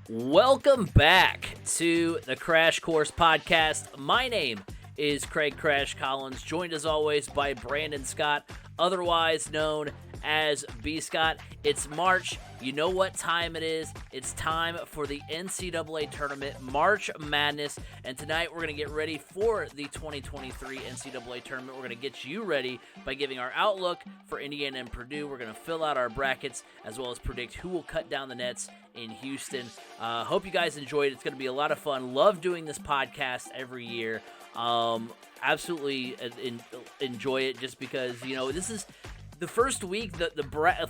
Welcome back to the Crash Course Podcast. My name is Craig Crash Collins, joined as always by Brandon Scott, otherwise known as B. Scott. It's March. You know what time it is. It's time for the NCAA Tournament, March Madness. And tonight we're going to get ready for the 2023 NCAA Tournament. We're going to get you ready by giving our outlook for Indiana and Purdue. We're going to fill out our brackets as well as predict who will cut down the nets in Houston. Hope you guys enjoyed. It's going to be a lot of fun. Love doing this podcast every year. Absolutely enjoy it just because, you know, this is the first week,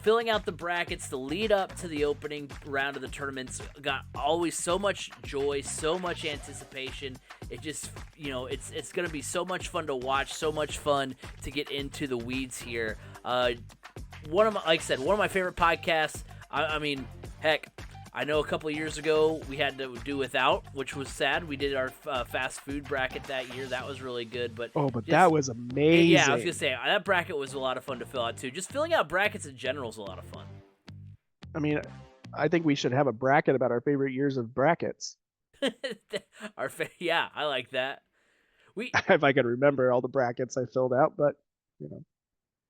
filling out the brackets, the lead up to the opening round of the tournaments got always so much joy, so much anticipation. It just, you know, it's going to be so much fun to watch, so much fun to get into the weeds here. Like I said, one of my favorite podcasts. I mean, heck, I know a couple of years ago we had to do without, which was sad. We did our fast food bracket that year. That was really good. But that was amazing. Yeah, I was going to say, that bracket was a lot of fun to fill out, too. Just filling out brackets in general is a lot of fun. I mean, I think we should have a bracket about our favorite years of brackets. Yeah, I like that. If I could remember all the brackets I filled out, but, you know.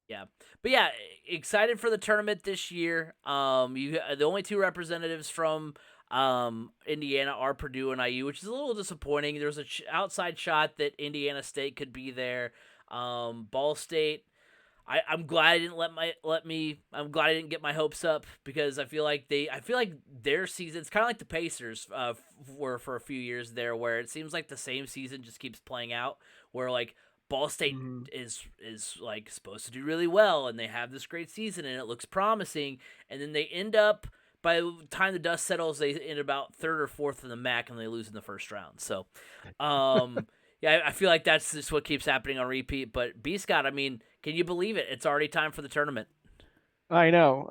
Yeah, but yeah, excited for the tournament this year. The only two representatives from Indiana are Purdue and IU, which is a little disappointing. There's an outside shot that Indiana State could be there. Ball State, I'm glad I didn't I'm glad I didn't get my hopes up because I feel like their season, it's kind of like the Pacers were for a few years there, where it seems like the same season just keeps playing out, where like Ball State is like supposed to do really well, and they have this great season, and it looks promising, and then they end up, by the time the dust settles, they end about third or fourth in the MAC, and they lose in the first round. So, yeah, I feel like that's just what keeps happening on repeat. But B. Scott, I mean, can you believe it? It's already time for the tournament. I know.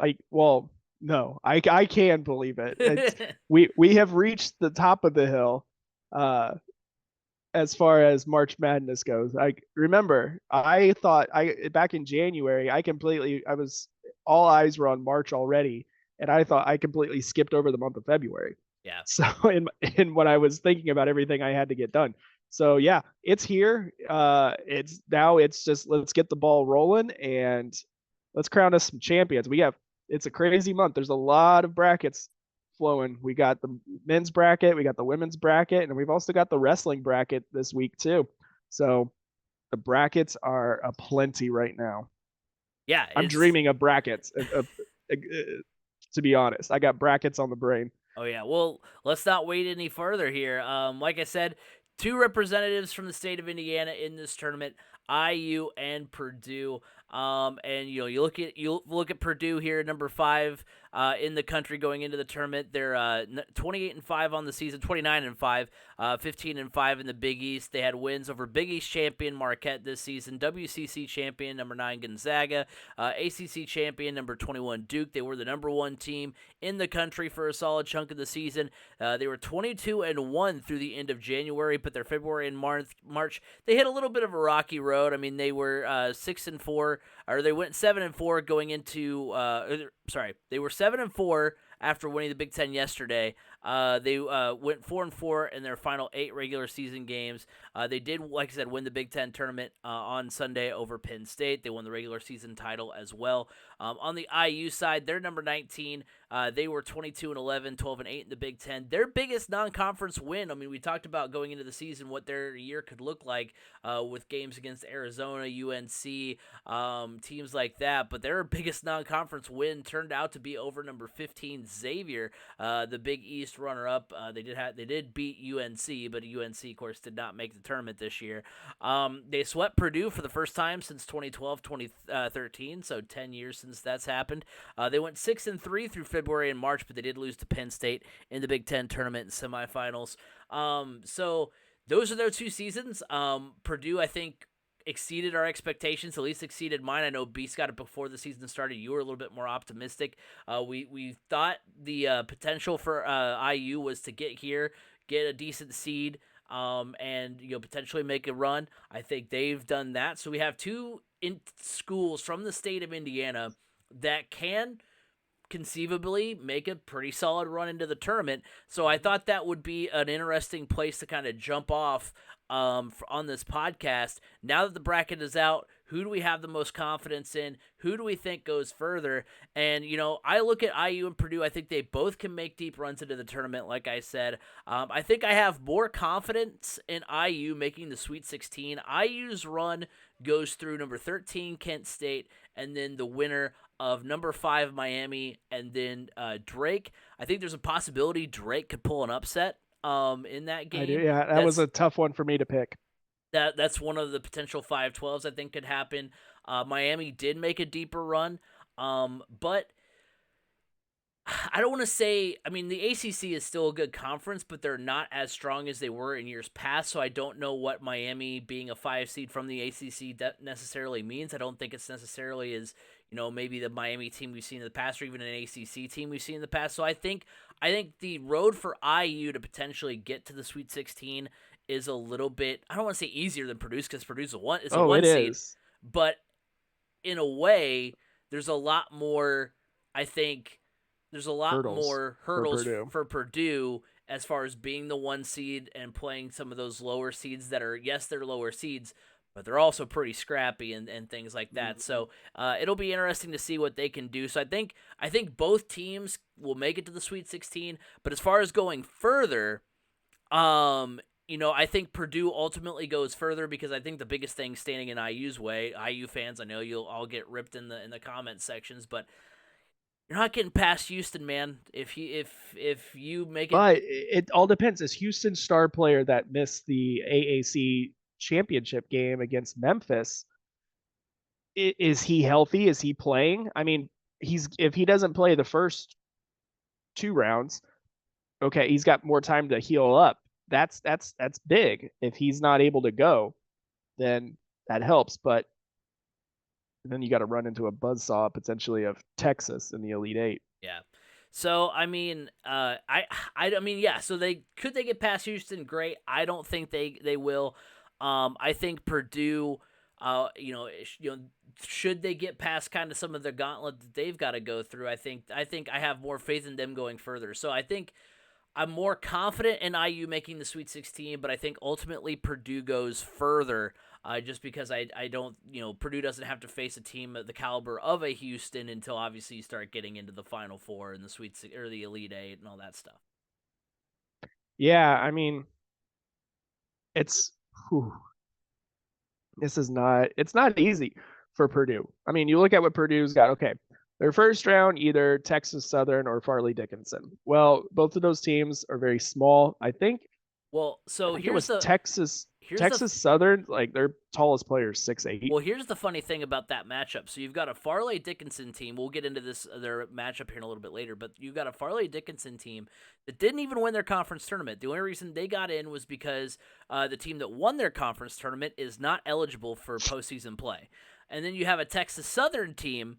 No, I can believe it. We have reached the top of the hill. As far as March Madness goes, I remember I thought back in January, all eyes were on March already, and I thought I completely skipped over the month of February. Yeah. So in when I was thinking about everything I had to get done. So yeah, it's here. It's just let's get the ball rolling and let's crown us some champions. It's a crazy month. There's a lot of brackets flowing. We got the men's bracket, we got the women's bracket, and we've also got the wrestling bracket this week too. So the brackets are aplenty right now. Yeah, I'm dreaming of brackets. To be honest, I got brackets on the brain. Oh yeah, well, let's not wait any further here. Like I said, two representatives from the state of Indiana in this tournament, IU and Purdue. And you know, you look at Purdue here, number 5 in the country going into the tournament. They're 28-5 on the season, 29-5, 15-5 in the Big East. They had wins over Big East champion Marquette this season, WCC champion number 9 Gonzaga, ACC champion number 21 Duke. They were the number 1 team in the country for a solid chunk of the season. They were 22-1 through the end of January, but their February and March they hit a little bit of a rocky road. I mean, they were 6-4. Or they went 7-4 going into. They were 7-4 after winning the Big Ten yesterday. They went 4-4 in their final 8 regular season games. They did, like I said, win the Big Ten tournament on Sunday over Penn State. They won the regular season title as well. On the IU side, they're number 19. They were 22-11, 12-8 in the Big Ten. Their biggest non-conference win. I mean, we talked about going into the season what their year could look like with games against Arizona, UNC, teams like that. But their biggest non-conference win turned out to be over number 15 Xavier, the Big East runner-up. They did beat UNC, but UNC, of course, did not make the tournament this year. They swept Purdue for the first time since 2012-2013, so 10 years since that's happened. They went 6-3 through February and March, but they did lose to Penn State in the Big Ten tournament and semifinals. So those are their 2 seasons. Purdue, I think, exceeded our expectations, at least exceeded mine. I know Beast got it before the season started. You were a little bit more optimistic. We thought the potential for IU was to get here, get a decent seed, and potentially make a run. I think they've done that. So we have 2 schools from the state of Indiana that can conceivably make a pretty solid run into the tournament. So I thought that would be an interesting place to kind of jump off on this podcast. Now that the bracket is out, who do we have the most confidence in? Who do we think goes further? And, I look at IU and Purdue. I think they both can make deep runs into the tournament, like I said. I think I have more confidence in IU making the Sweet 16. IU's run goes through number 13, Kent State, and then the winner of number 5, Miami, and then Drake. I think there's a possibility Drake could pull an upset in that I do. game. Yeah, that was a tough one for me to pick. That's one of the potential 5-12s I think could happen. Miami did make a deeper run, but I don't want to say. I mean, the ACC is still a good conference, but they're not as strong as they were in years past. So I don't know what Miami being a 5 seed from the ACC necessarily means. I don't think it's necessarily as maybe the Miami team we've seen in the past, or even an ACC team we've seen in the past. So I think the road for IU to potentially get to the Sweet 16 is a little bit. I don't want to say easier than Purdue's, because Purdue's a one. It's a one seed, but in a way, there's a lot more. I think there's a lot more hurdles for Purdue as far as being the 1 seed and playing some of those lower seeds that are, yes, they're lower seeds, but they're also pretty scrappy and things like that. Mm-hmm. So it'll be interesting to see what they can do. So I think both teams will make it to the Sweet 16. But as far as going further, I think Purdue ultimately goes further, because I think the biggest thing standing in IU's way, IU fans, I know you'll all get ripped in the comment sections, but you're not getting past Houston, man. If you make it, but it all depends. Is Houston's star player that missed the AAC championship game against Memphis, is he healthy? Is he playing? I mean, if he doesn't play the first 2 rounds, okay, he's got more time to heal up. That's big. If he's not able to go, then that helps. But then you got to run into a buzzsaw potentially of Texas in the Elite Eight. Yeah. So I mean, I mean, yeah. So they get past Houston? Great. I don't think they will. I think Purdue, should they get past kind of some of the gauntlet that they've got to go through, I think I have more faith in them going further. So I think I'm more confident in IU making the Sweet 16, but I think ultimately Purdue goes further, just because I don't, Purdue doesn't have to face a team of the caliber of a Houston until obviously you start getting into the Final Four and the Sweet or the Elite Eight and all that stuff. Yeah, I mean, it's not easy for Purdue. I mean, you look at what Purdue's got. Okay, their first round, either Texas Southern or Farley Dickinson. Well, both of those teams are very small. I think. Well, so here's the Texas Southern, like their tallest player is 6'8". Well, here's the funny thing about that matchup. So you've got a Farley Dickinson team. We'll get into their matchup here in a little bit later, but you've got a Farley Dickinson team that didn't even win their conference tournament. The only reason they got in was because the team that won their conference tournament is not eligible for postseason play. And then you have a Texas Southern team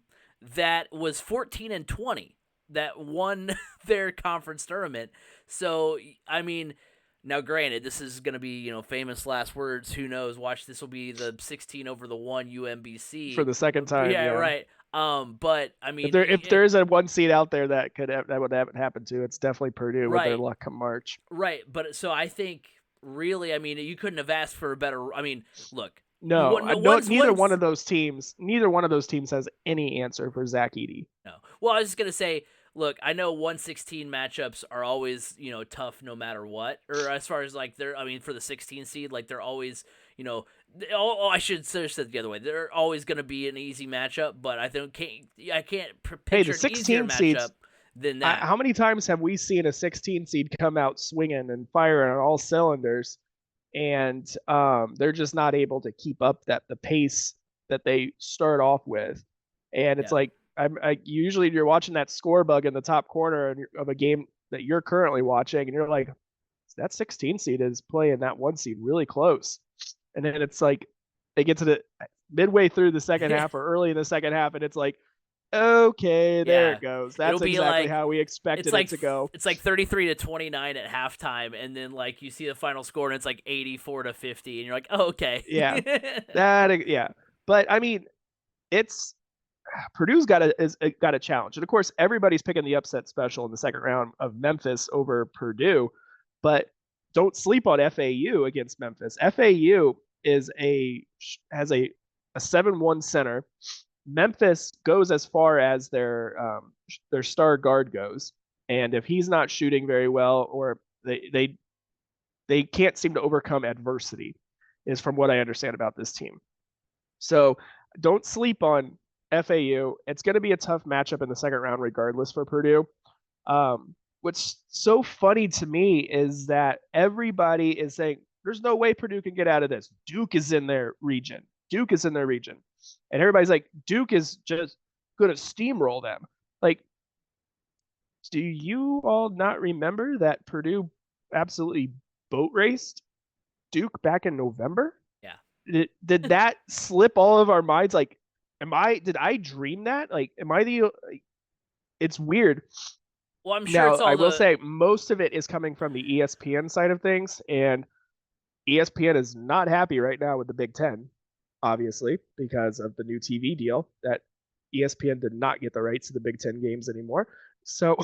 that was 14-20 that won their conference tournament. So, I mean, now granted, this is going to be, famous last words. Who knows? Watch, this will be the 16 over the 1 UMBC for the second time. Yeah, right. But I mean, if there is a 1 seed out there that would have happened to, it's definitely Purdue with their luck come March. Right. But so I think really, I mean, you couldn't have asked for a better. I mean, look. Neither one of those teams has any answer for Zach Edey. No. Well, I was just gonna say, look, I know 1/16 matchups are always, tough no matter what. Or as far as like for the 16 seed, like they're always, I should say it the other way. They're always gonna be an easy matchup, but I can't picture an easier matchup than that. How many times have we seen a 16 seed come out swinging and firing on all cylinders? And they're just not able to keep up the pace that they start off with. And it's like, usually you're watching that score bug in the top corner of a game that you're currently watching, and you're like, that 16 seed is playing that 1 seed really close. And then it's like, they get to the midway through the second half or early in the second half, and it's like, okay, there it goes. That's exactly how we expected it to go. It's like 33-29 at halftime, and then like you see the final score, and it's like 84-50, and you're like, oh, okay. Yeah, yeah. But I mean, it's Purdue's got a challenge, and of course, everybody's picking the upset special in the second round of Memphis over Purdue, but don't sleep on FAU against Memphis. FAU is a has a 7-1 center. Memphis goes as far as their star guard goes, and if he's not shooting very well, or they can't seem to overcome adversity, is from what I understand about this team. So don't sleep on FAU. It's going to be a tough matchup in the second round, regardless for Purdue. What's so funny to me is that everybody is saying there's no way Purdue can get out of this. Duke is in their region. Duke is in their region, and everybody's like, Duke is just going to steamroll them. Like, do you all not remember that Purdue absolutely boat raced Duke back in November? Yeah. Did that slip all of our minds? Like, did I dream that? Like, am I the? Like, it's weird. Well, I'm sure Now, it's I all will the say most of it is coming from the ESPN side of things, and ESPN is not happy right now with the Big Ten, obviously, because of the new TV deal that ESPN did not get the rights to the Big Ten games anymore. So,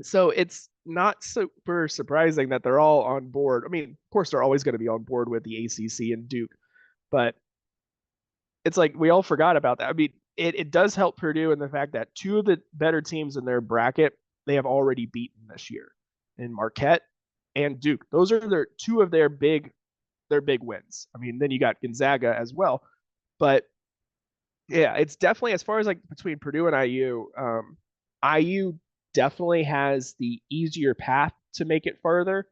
so it's not super surprising that they're all on board. I mean, of course, they're always going to be on board with the ACC and Duke, but it's like we all forgot about that. I mean, it does help Purdue in the fact that two of the better teams in their bracket they have already beaten this year in Marquette and Duke. Those are their two of their big wins. I mean, then you got Gonzaga as well, but yeah, it's definitely as far as like between Purdue and IU. IU definitely has the easier path to make it further,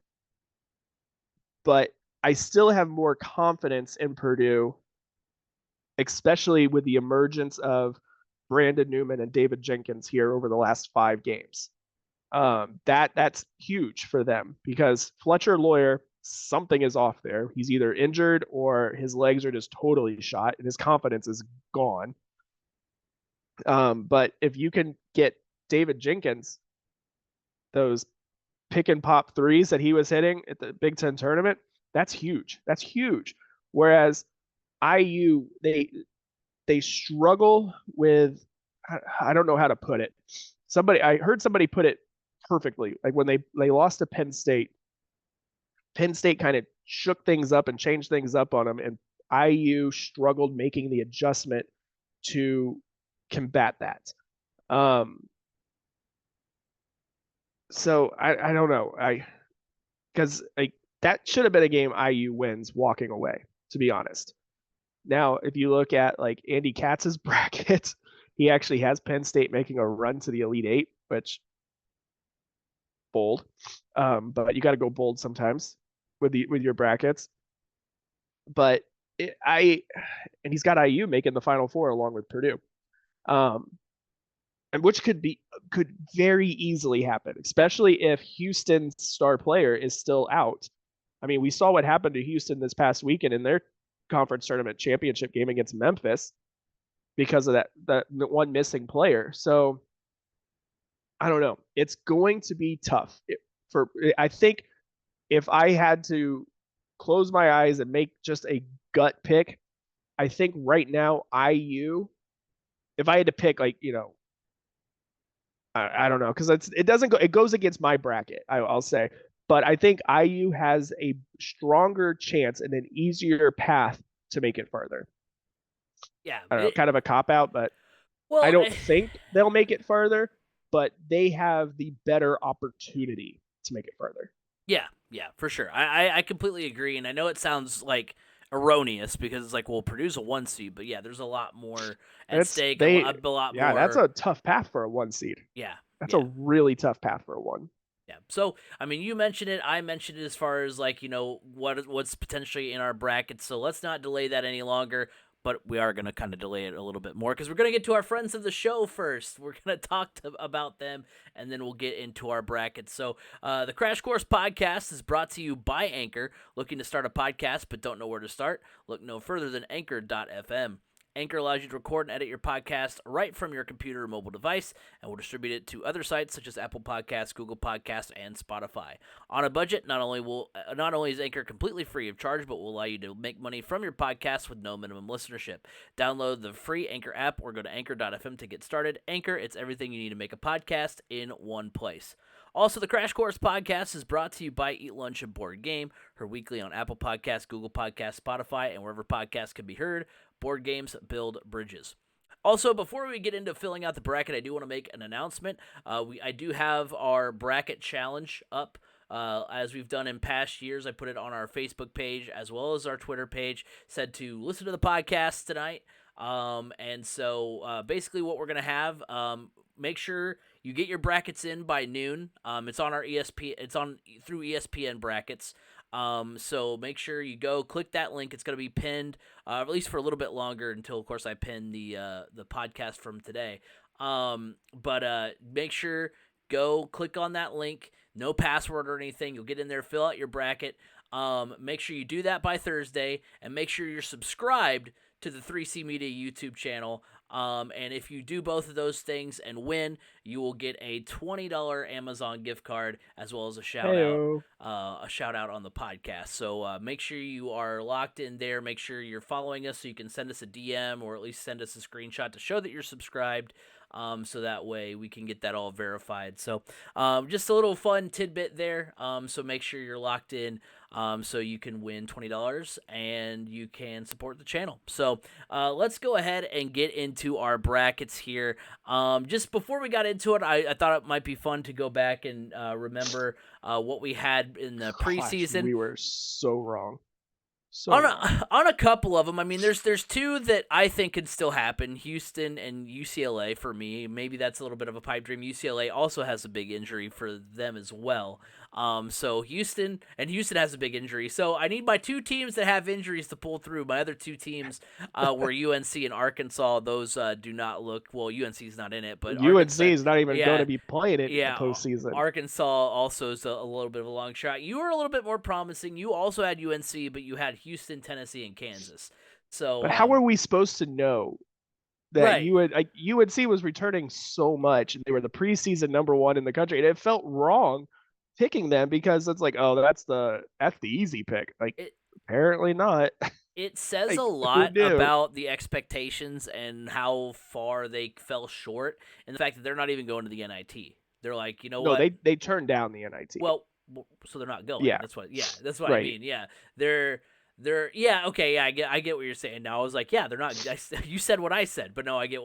but I still have more confidence in Purdue, especially with the emergence of Brandon Newman and David Jenkins here over the last 5 games. That's huge for them because Fletcher Lawyer, something is off there. He's either injured or his legs are just totally shot and his confidence is gone. But if you can get David Jenkins those pick and pop threes that he was hitting at the Big Ten tournament, that's huge. That's huge. Whereas IU, they struggle with, I don't know how to put it. I heard somebody put it perfectly. Like when they lost to Penn State kind of shook things up and changed things up on them, and IU struggled making the adjustment to combat that. So I don't know. Because like that should have been a game IU wins walking away, to be honest. Now, if you look at like Andy Katz's bracket, he actually has Penn State making a run to the Elite Eight, which bold. But you got to go bold sometimes with your brackets. But and he's got IU making the Final Four along with Purdue, and which could very easily happen, especially if Houston's star player is still out. I mean, we saw what happened to Houston this past weekend in their conference tournament championship game against Memphis because of that one missing player. So I don't know. It's going to be tough. I think if I had to close my eyes and make just a gut pick, I think right now IU. If I had to pick, like I don't know because it doesn't go. It goes against my bracket. I'll say, but I think IU has a stronger chance and an easier path to make it further. yeah. I don't know, kind of a cop out, but I Well, don't think they'll make it further, but they have the better opportunity to make it further. yeah, for sure. I completely agree, and I know it sounds like erroneous because it's like, well, Purdue's a 1 seed, but yeah, there's a lot more at It's stake, they a lot yeah, that's more. a tough path for a 1 seed. Yeah, That's a yeah. really tough path for a one. Yeah. So, I mean, you mentioned it. I mentioned it as far as like what's potentially in our bracket. So let's not delay that any longer. But we are gonna kind of delay it a little bit more because we're gonna get to our friends of the show first. We're gonna about them, and then we'll get into our brackets. So, the Crash Course Podcast is brought to you by Anchor. Looking to start a podcast but don't know where to start? Look no further than Anchor.fm. Anchor allows you to record and edit your podcast right from your computer or mobile device, and will distribute it to other sites such as Apple Podcasts, Google Podcasts, and Spotify. On a budget, not only is Anchor completely free of charge, but will allow you to make money from your podcast with no minimum listenership. Download the free Anchor app or go to anchor.fm to get started. Anchor, it's everything you need to make a podcast in one place. Also, the Crash Course podcast is brought to you by Eat Lunch and Board Game, heard weekly on Apple Podcasts, Google Podcasts, Spotify, and wherever podcasts can be heard. Board games build bridges. Also, before we get into filling out the bracket, I do want to make an announcement. I do have our bracket challenge up. As we've done in past years, I put it on our Facebook page as well as our Twitter page. Said to listen to the podcast tonight. And so basically what we're going to have, make sure you get your brackets in by noon. It's on our ESP. It's on through ESPN brackets. So make sure you go click that link. It's going to be pinned, at least for a little bit longer until, of course, I pin the podcast from today. But make sure go click on that link. No password or anything. You'll get in there, fill out your bracket. Make sure you do that by Thursday, and make sure you're subscribed to the 3C Media YouTube channel. And if you do both of those things and win, you will get a $20 Amazon gift card as well as a shout out on the podcast. So make sure you are locked in there. Make sure you're following us so you can send us a DM or at least send us a screenshot to show that you're subscribed. So that way we can get that all verified. So just a little fun tidbit there. So make sure you're locked in so you can win $20 and you can support the channel. So let's go ahead and get into our brackets here. Just before we got into it, I thought it might be fun to go back and remember what we had in the preseason. We were so wrong. On a couple of them. I mean, there's two that I think can still happen. Houston and UCLA for me. Maybe that's a little bit of a pipe dream. UCLA also has a big injury for them as well. So Houston has a big injury. So I need my two teams that have injuries to pull through. My other two teams were UNC and Arkansas. Those do not look well. UNC is not in it, but UNC is not even going to be playing it in the postseason. Arkansas also is a little bit of a long shot. You were a little bit more promising. You also had UNC, but you had Houston, Tennessee, and Kansas. So, but how are we supposed to know that UNC was returning so much and they were the preseason number one in the country? And it felt wrong picking them because it's like, oh, that's the easy pick. Apparently not. It says a lot about the expectations and how far they fell short, and the fact that they're not even going to the NIT. They're like, you know what? No, they turned down the NIT. Well, so they're not going. Yeah, that's what I mean. Yeah, they're okay. Yeah, I get what you're saying. Now I was like, yeah, they're not. You said what I said, but no, I get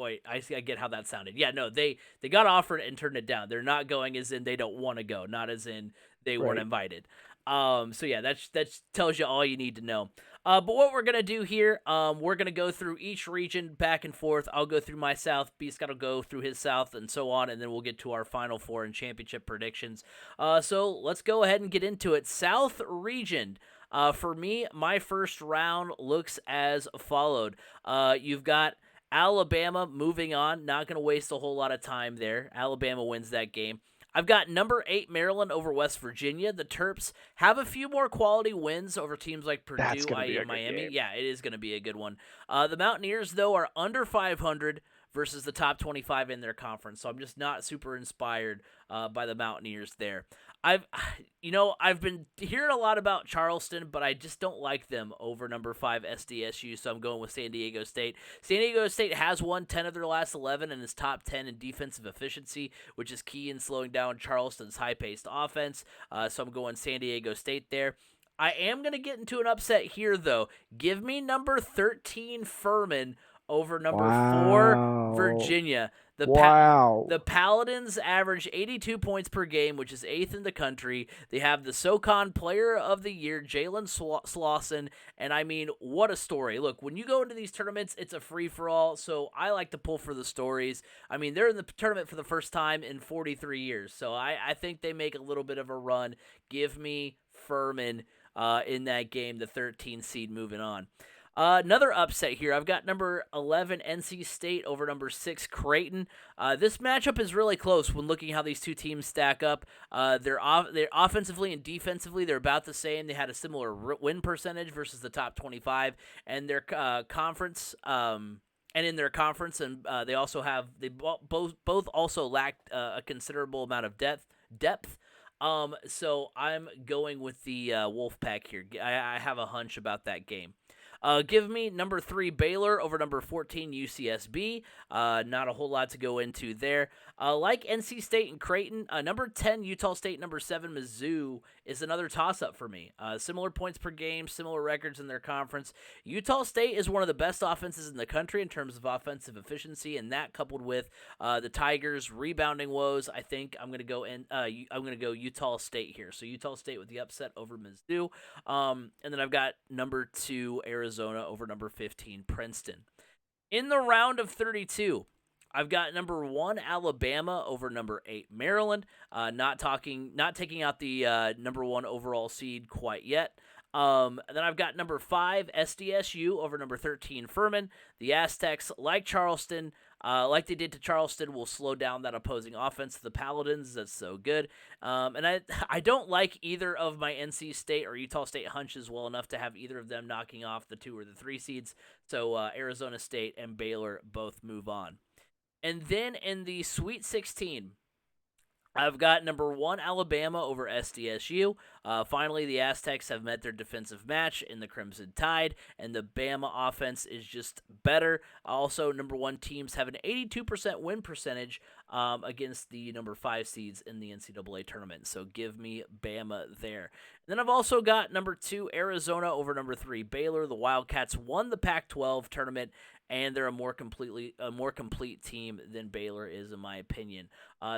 how that sounded. Yeah, no, they got offered and turned it down. They're not going as in they don't want to go, not as in they weren't invited. So yeah, that tells you all you need to know. But what we're gonna do here, we're gonna go through each region back and forth. I'll go through my South, Beast gotta go through his South, and so on, and then we'll get to our Final Four and championship predictions. So let's go ahead and get into it. South region. For me, my first round looks as followed. You've got Alabama moving on. Not going to waste a whole lot of time there. Alabama wins that game. I've got number 8 Maryland over West Virginia. The Terps have a few more quality wins over teams like Purdue, and Miami. Yeah, it is going to be a good one. The Mountaineers, though, are under 500 versus the top 25 in their conference, so I'm just not super inspired by the Mountaineers there. I've been hearing a lot about Charleston, but I just don't like them over number 5 SDSU, so I'm going with San Diego State. San Diego State has won 10 of their last 11 and is top 10 in defensive efficiency, which is key in slowing down Charleston's high-paced offense, so I'm going San Diego State there. I am going to get into an upset here, though. Give me number 13 Furman over number 4 Virginia. The Paladins average 82 points per game, which is 8th in the country. They have the SoCon Player of the Year, Jalen Slauson, and I mean, what a story. Look, when you go into these tournaments, it's a free-for-all, so I like to pull for the stories. I mean, they're in the tournament for the first time in 43 years, so I think they make a little bit of a run. Give me Furman in that game, the 13 seed moving on. Another upset here. I've got number 11 NC State over number 6 Creighton. This matchup is really close when looking how these two teams stack up. They're offensively and defensively they're about the same. They had a similar win percentage versus the top 25, and their conference and in their conference, and they both also lacked a considerable amount of depth. So I'm going with the Wolfpack here. I have a hunch about that game. Give me number 3 Baylor over number 14 UCSB. Not a whole lot to go into there. Like NC State and Creighton, number 10 Utah State, number 7 Mizzou is another toss-up for me. Similar points per game, similar records in their conference. Utah State is one of the best offenses in the country in terms of offensive efficiency, and that coupled with the Tigers' rebounding woes, I think I'm gonna go Utah State here. So Utah State with the upset over Mizzou, and then I've got number 2 Arizona over number 15 Princeton. In the round of 32, I've got number 1 Alabama over number 8 Maryland. Not taking out the number 1 overall seed quite yet. Then I've got number 5 SDSU over number 13 Furman. The Aztecs, like Charleston, like they did to Charleston, will slow down that opposing offense. The Paladins, that's so good. And I don't like either of my NC State or Utah State hunches well enough to have either of them knocking off the 2 or the 3 seeds. So Arizona State and Baylor both move on. And then in the Sweet 16, I've got number 1 Alabama over SDSU. Finally, the Aztecs have met their defensive match in the Crimson Tide, and the Bama offense is just better. Also, number 1 teams have an 82% win percentage against the number 5 seeds in the NCAA tournament. So give me Bama there. And then I've also got number 2 Arizona over number 3 Baylor. The Wildcats won the Pac-12 tournament, and they're a more complete team than Baylor is, in my opinion.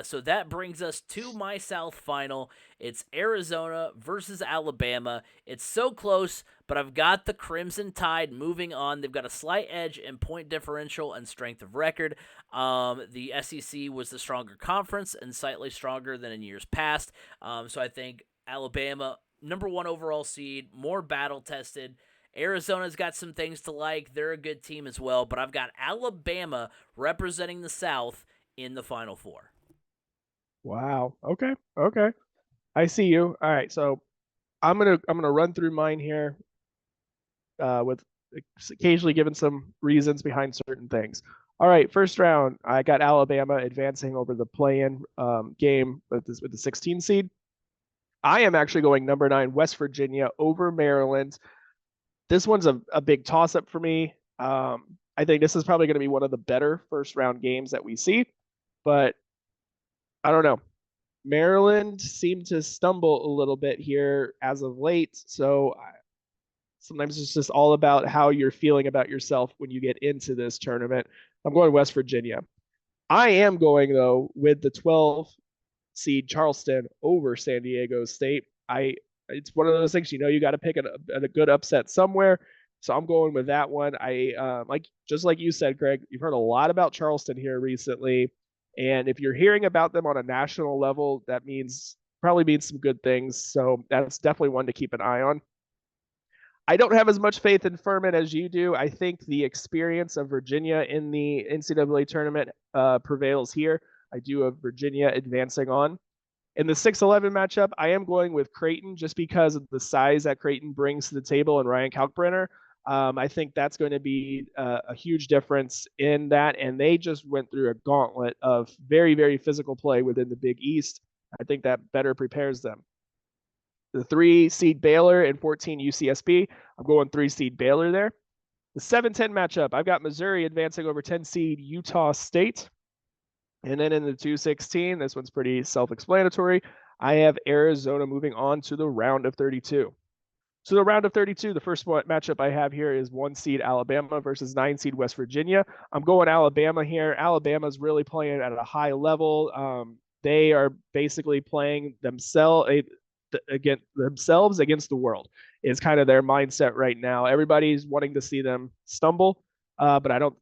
So that brings us to my South final. It's Arizona versus Alabama. It's so close, but I've got the Crimson Tide moving on. They've got a slight edge in point differential and strength of record. The SEC was the stronger conference and slightly stronger than in years past. So I think Alabama, number 1 overall seed, more battle tested. Arizona's got some things to like. They're a good team as well, but I've got Alabama representing the South in the Final Four. Wow. Okay. Okay. I see you. All right. So I'm gonna run through mine here, with occasionally giving some reasons behind certain things. All right. First round, I got Alabama advancing over the play-in game with the 16 seed. I am actually going number 9 West Virginia over Maryland. This one's a big toss-up for me. I think this is probably going to be one of the better first round games that we see, but I don't know. Maryland seemed to stumble a little bit here as of late, so sometimes it's just all about how you're feeling about yourself when you get into this tournament. I'm going West Virginia. I am going though with the 12 seed Charleston over San Diego State. It's one of those things, you got to pick a good upset somewhere. So I'm going with that one. Just like you said, Greg, you've heard a lot about Charleston here recently, and if you're hearing about them on a national level, that probably means some good things. So that's definitely one to keep an eye on. I don't have as much faith in Furman as you do. I think the experience of Virginia in the NCAA tournament prevails here. I do have Virginia advancing on. In the 6-11 matchup, I am going with Creighton just because of the size that Creighton brings to the table and Ryan Kalkbrenner. I think that's going to be a huge difference in that. And they just went through a gauntlet of very, very physical play within the Big East. I think that better prepares them. The 3 seed Baylor and 14 UCSB. I'm going 3 seed Baylor there. The 7-10 matchup, I've got Missouri advancing over 10 seed Utah State. And then in the 2-16, this one's pretty self-explanatory. I have Arizona moving on to the round of 32. So the round of 32, the first matchup I have here is 1 seed Alabama versus 9 seed West Virginia. I'm going Alabama here. Alabama's really playing at a high level. They are basically playing themselves against the world is kind of their mindset right now. Everybody's wanting to see them stumble, but I don't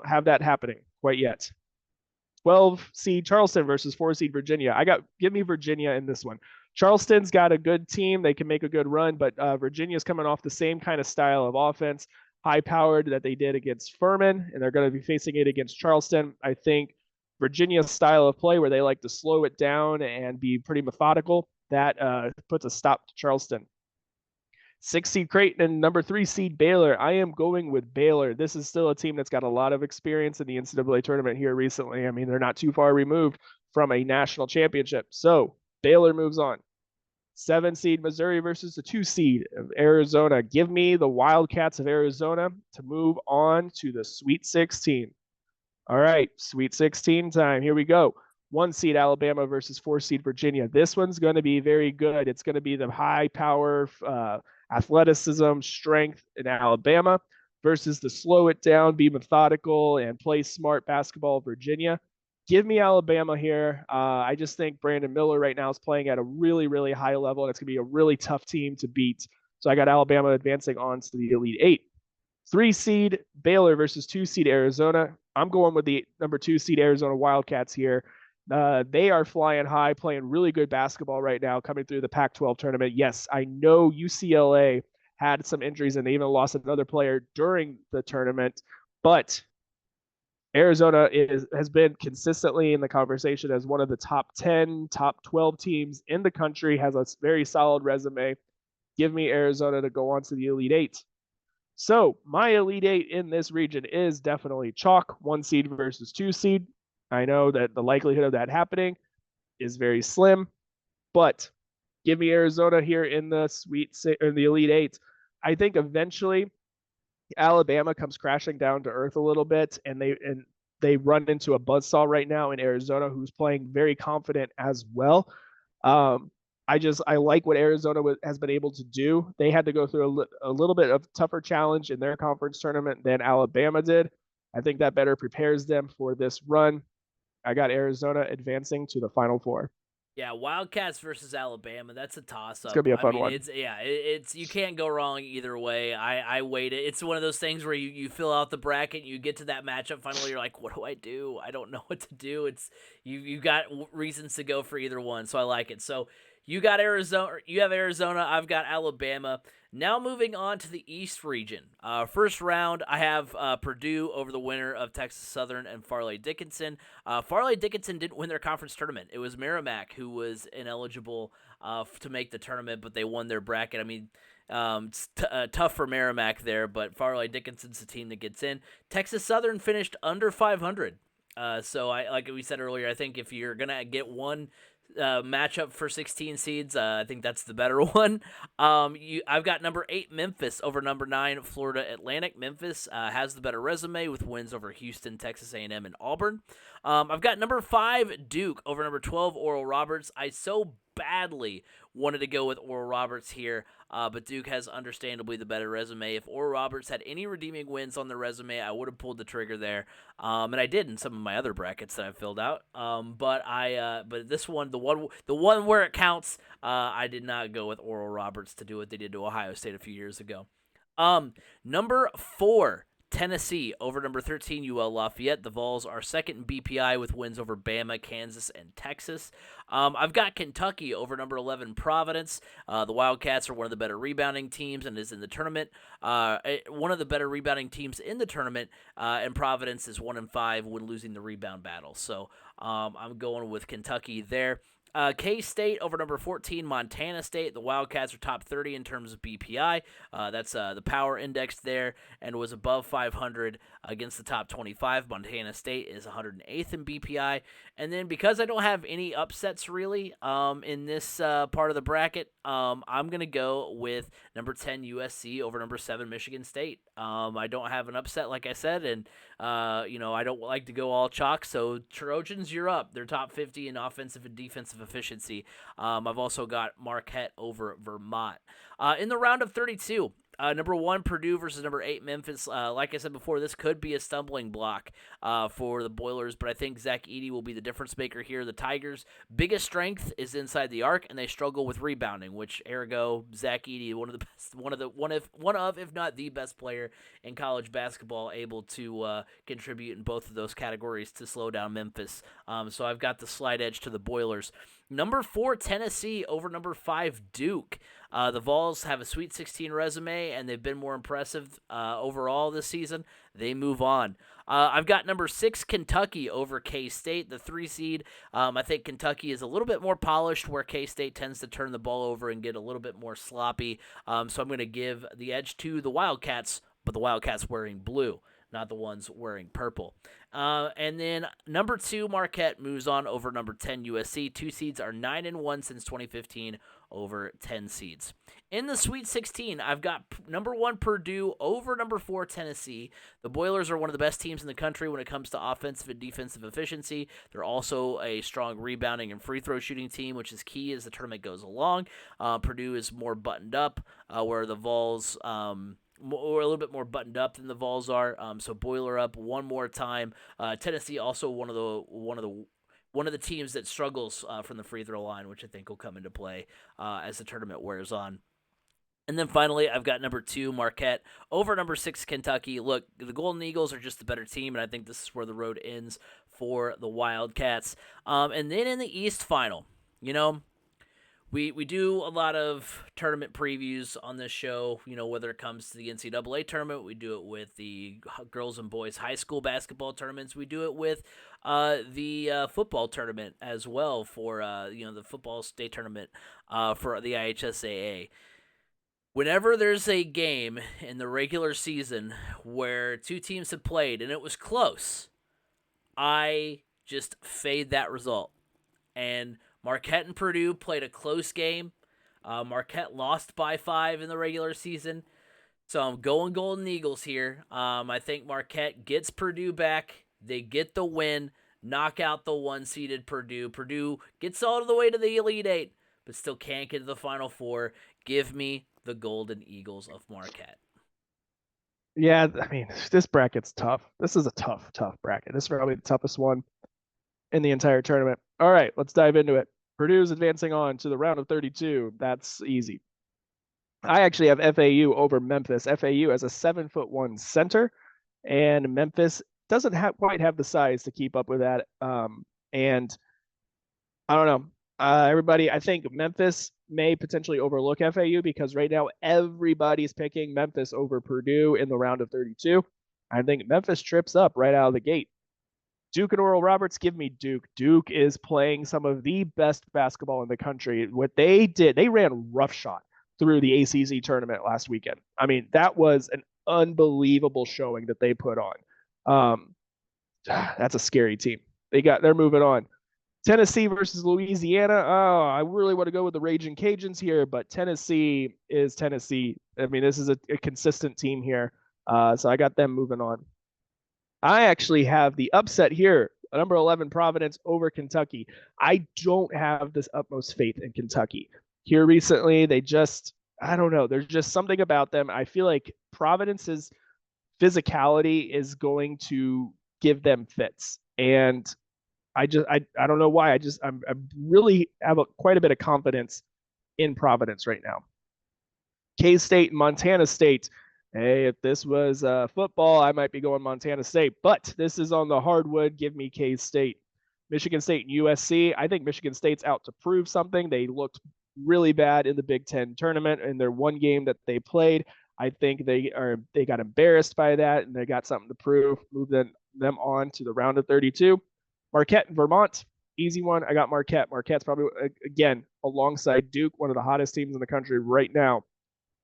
have that happening quite yet. 12 seed Charleston versus 4 seed Virginia. Give me Virginia in this one. Charleston's got a good team. They can make a good run, but Virginia's coming off the same kind of style of offense, high powered that they did against Furman, and they're going to be facing it against Charleston. I think Virginia's style of play, where they like to slow it down and be pretty methodical, that puts a stop to Charleston. 6 seed Creighton and number 3 seed Baylor. I am going with Baylor. This is still a team that's got a lot of experience in the NCAA tournament here recently. I mean, they're not too far removed from a national championship. So Baylor moves on. 7 seed Missouri versus the 2 seed of Arizona. Give me the Wildcats of Arizona to move on to the Sweet 16. All right, Sweet 16 time. Here we go. 1 seed Alabama versus 4 seed Virginia. This one's going to be very good. It's going to be the high power, athleticism, strength in Alabama versus the slow it down, be methodical, and play smart basketball Virginia. Give me Alabama here. I just think Brandon Miller right now is playing at a really, really high level, and it's going to be a really tough team to beat. So I got Alabama advancing on to the Elite Eight. 3 seed Baylor versus 2 seed Arizona. I'm going with the number 2 seed Arizona Wildcats here. They are flying high, playing really good basketball right now, coming through the Pac-12 tournament. Yes, I know UCLA had some injuries and they even lost another player during the tournament, but Arizona has been consistently in the conversation as one of the top 10, top 12 teams in the country, has a very solid resume. Give me Arizona to go on to the Elite Eight. So my Elite Eight in this region is definitely chalk, 1 seed versus 2 seed. I know that the likelihood of that happening is very slim, but give me Arizona here in the Elite Eight. I think eventually Alabama comes crashing down to earth a little bit, and they run into a buzzsaw right now in Arizona, who's playing very confident as well. I like what Arizona has been able to do. They had to go through a little bit of tougher challenge in their conference tournament than Alabama did. I think that better prepares them for this run. I got Arizona advancing to the Final Four. Yeah, Wildcats versus Alabama. That's a toss It's gonna up. be a I fun mean, one. it's you can't go wrong either way. I weighed it. It's one of those things where you fill out the bracket, you get to that matchup finally, you're like, what do I do? I don't know what to do. It's you got reasons to go for either one, so I like it. So you got Arizona. You have Arizona. I've got Alabama. Now moving on to the East region. First round, I have Purdue over the winner of Texas Southern and Farley Dickinson. Farley Dickinson didn't win their conference tournament. It was Merrimack who was ineligible to make the tournament, but they won their bracket. I mean, it's tough for Merrimack there, but Farley Dickinson's the team that gets in. Texas Southern finished under 500. So like we said earlier, I think if you're gonna get one matchup for 16 seeds, I think that's the better one. I've got number 8 Memphis over number 9 Florida Atlantic. Memphis has the better resume with wins over Houston, Texas A&M, and Auburn. I've got number 5 Duke over number 12 Oral Roberts. I so badly wanted to go with Oral Roberts here, but Duke has understandably the better resume. If Oral Roberts had any redeeming wins on the resume, I would have pulled the trigger there, and I did in some of my other brackets that I filled out. But this one, the one where it counts, I did not go with Oral Roberts to do what they did to Ohio State a few years ago. Number 4. Tennessee over number 13 UL Lafayette. The Vols are second in BPI with wins over Bama, Kansas, and Texas. I've got Kentucky over number 11 Providence. The Wildcats are one of the better rebounding teams and is in the tournament. One of the better rebounding teams in the tournament, and Providence is 1-5 when losing the rebound battle. So I'm going with Kentucky there. K-State over number 14, Montana State. The Wildcats are top 30 in terms of BPI. That's the power index there, and was above 500 against the top 25. Montana State is 108th in BPI. And then because I don't have any upsets really in this part of the bracket, I'm going to go with number 10 USC over number 7 Michigan State. I don't have an upset, like I said, and I don't like to go all chalk, so Trojans, you're up. They're top 50 in offensive and defensive efficiency. I've also got Marquette over Vermont. In the round of 32, number 1 Purdue versus number 8 Memphis. Like I said before, this could be a stumbling block for the Boilers, but I think Zach Edey will be the difference maker here. The Tigers' biggest strength is inside the arc, and they struggle with rebounding, which ergo Zach Edey, one of the best, one of if not the best player in college basketball, able to contribute in both of those categories to slow down Memphis. So I've got the slight edge to the Boilers. Number 4 Tennessee over number 5 Duke. The Vols have a Sweet 16 resume, and they've been more impressive overall this season. They move on. I've got number 6 Kentucky over K-State, the 3 seed. I think Kentucky is a little bit more polished, where K-State tends to turn the ball over and get a little bit more sloppy. So I'm going to give the edge to the Wildcats, but the Wildcats wearing blue, not the ones wearing purple. And then number 2 Marquette moves on over number 10 USC. 2 seeds are 9-1 since 2015 over 10 seeds. In the Sweet 16, I've got number 1 Purdue over number 4 Tennessee. The Boilers are one of the best teams in the country when it comes to offensive and defensive efficiency. They're also a strong rebounding and free throw shooting team, which is key as the tournament goes along. Purdue is more buttoned up, where the Vols or a little bit more buttoned up than the Vols are. So Boiler up one more time. Tennessee also one of the teams that struggles from the free throw line, which I think will come into play as the tournament wears on. And then finally, I've got number 2 Marquette over number 6 Kentucky. Look, the Golden Eagles are just the better team, and I think this is where the road ends for the Wildcats. And then in the East Final, we do a lot of tournament previews on this show, whether it comes to the NCAA tournament. We do it with the girls and boys high school basketball tournaments. We do it with the football tournament as well for, the football state tournament for the IHSAA. Whenever there's a game in the regular season where 2 teams have played and it was close, I just fade that result. And Marquette and Purdue played a close game. Marquette lost by 5 in the regular season. So I'm going Golden Eagles here. I think Marquette gets Purdue back. They get the win, knock out the 1-seeded Purdue. Purdue gets all the way to the Elite 8, but still can't get to the Final Four. Give me the Golden Eagles of Marquette. Yeah, I mean, this bracket's tough. This is a tough bracket. This is probably the toughest one in the entire tournament. All right, let's dive into it. Purdue's advancing on to the round of 32. That's easy. I actually have FAU over Memphis. FAU has a 7'1" center, and Memphis doesn't quite have the size to keep up with that. And I don't know. Everybody, I think Memphis may potentially overlook FAU because right now everybody's picking Memphis over Purdue in the round of 32. I think Memphis trips up right out of the gate. Duke and Oral Roberts, give me Duke. Duke is playing some of the best basketball in the country. What they did, they ran roughshod through the ACC tournament last weekend. I mean, that was an unbelievable showing that they put on. That's a scary team. They're moving on. Tennessee versus Louisiana. Oh, I really want to go with the Raging Cajuns here, but Tennessee is Tennessee. I mean, this is a consistent team here. So I got them moving on. I actually have the upset here, number 11 Providence over Kentucky. I don't have this utmost faith in Kentucky. Here recently, I don't know. There's just something about them. I feel like Providence's physicality is going to give them fits. And I don't know why. I really have quite a bit of confidence in Providence right now. K-State and Montana State. Hey, if this was football, I might be going Montana State, but this is on the hardwood. Give me K-State. Michigan State and USC. I think Michigan State's out to prove something. They looked really bad in the Big Ten tournament in their one game that they played. I think they got embarrassed by that, and they got something to prove. Move them on to the round of 32. Marquette and Vermont, easy one. I got Marquette. Marquette's probably, again, alongside Duke, one of the hottest teams in the country right now.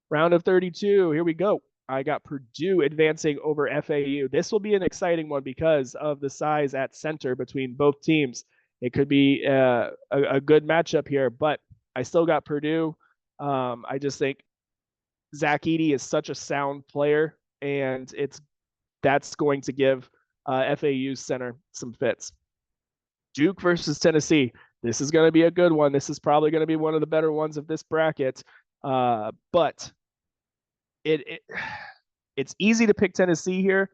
Round of 32, here we go. I got Purdue advancing over FAU. This will be an exciting one because of the size at center between both teams. It could be a good matchup here, but I still got Purdue. I just think Zach Edey is such a sound player, and that's going to give FAU's center some fits. Duke versus Tennessee. This is going to be a good one. This is probably going to be one of the better ones of this bracket. But it's easy to pick Tennessee here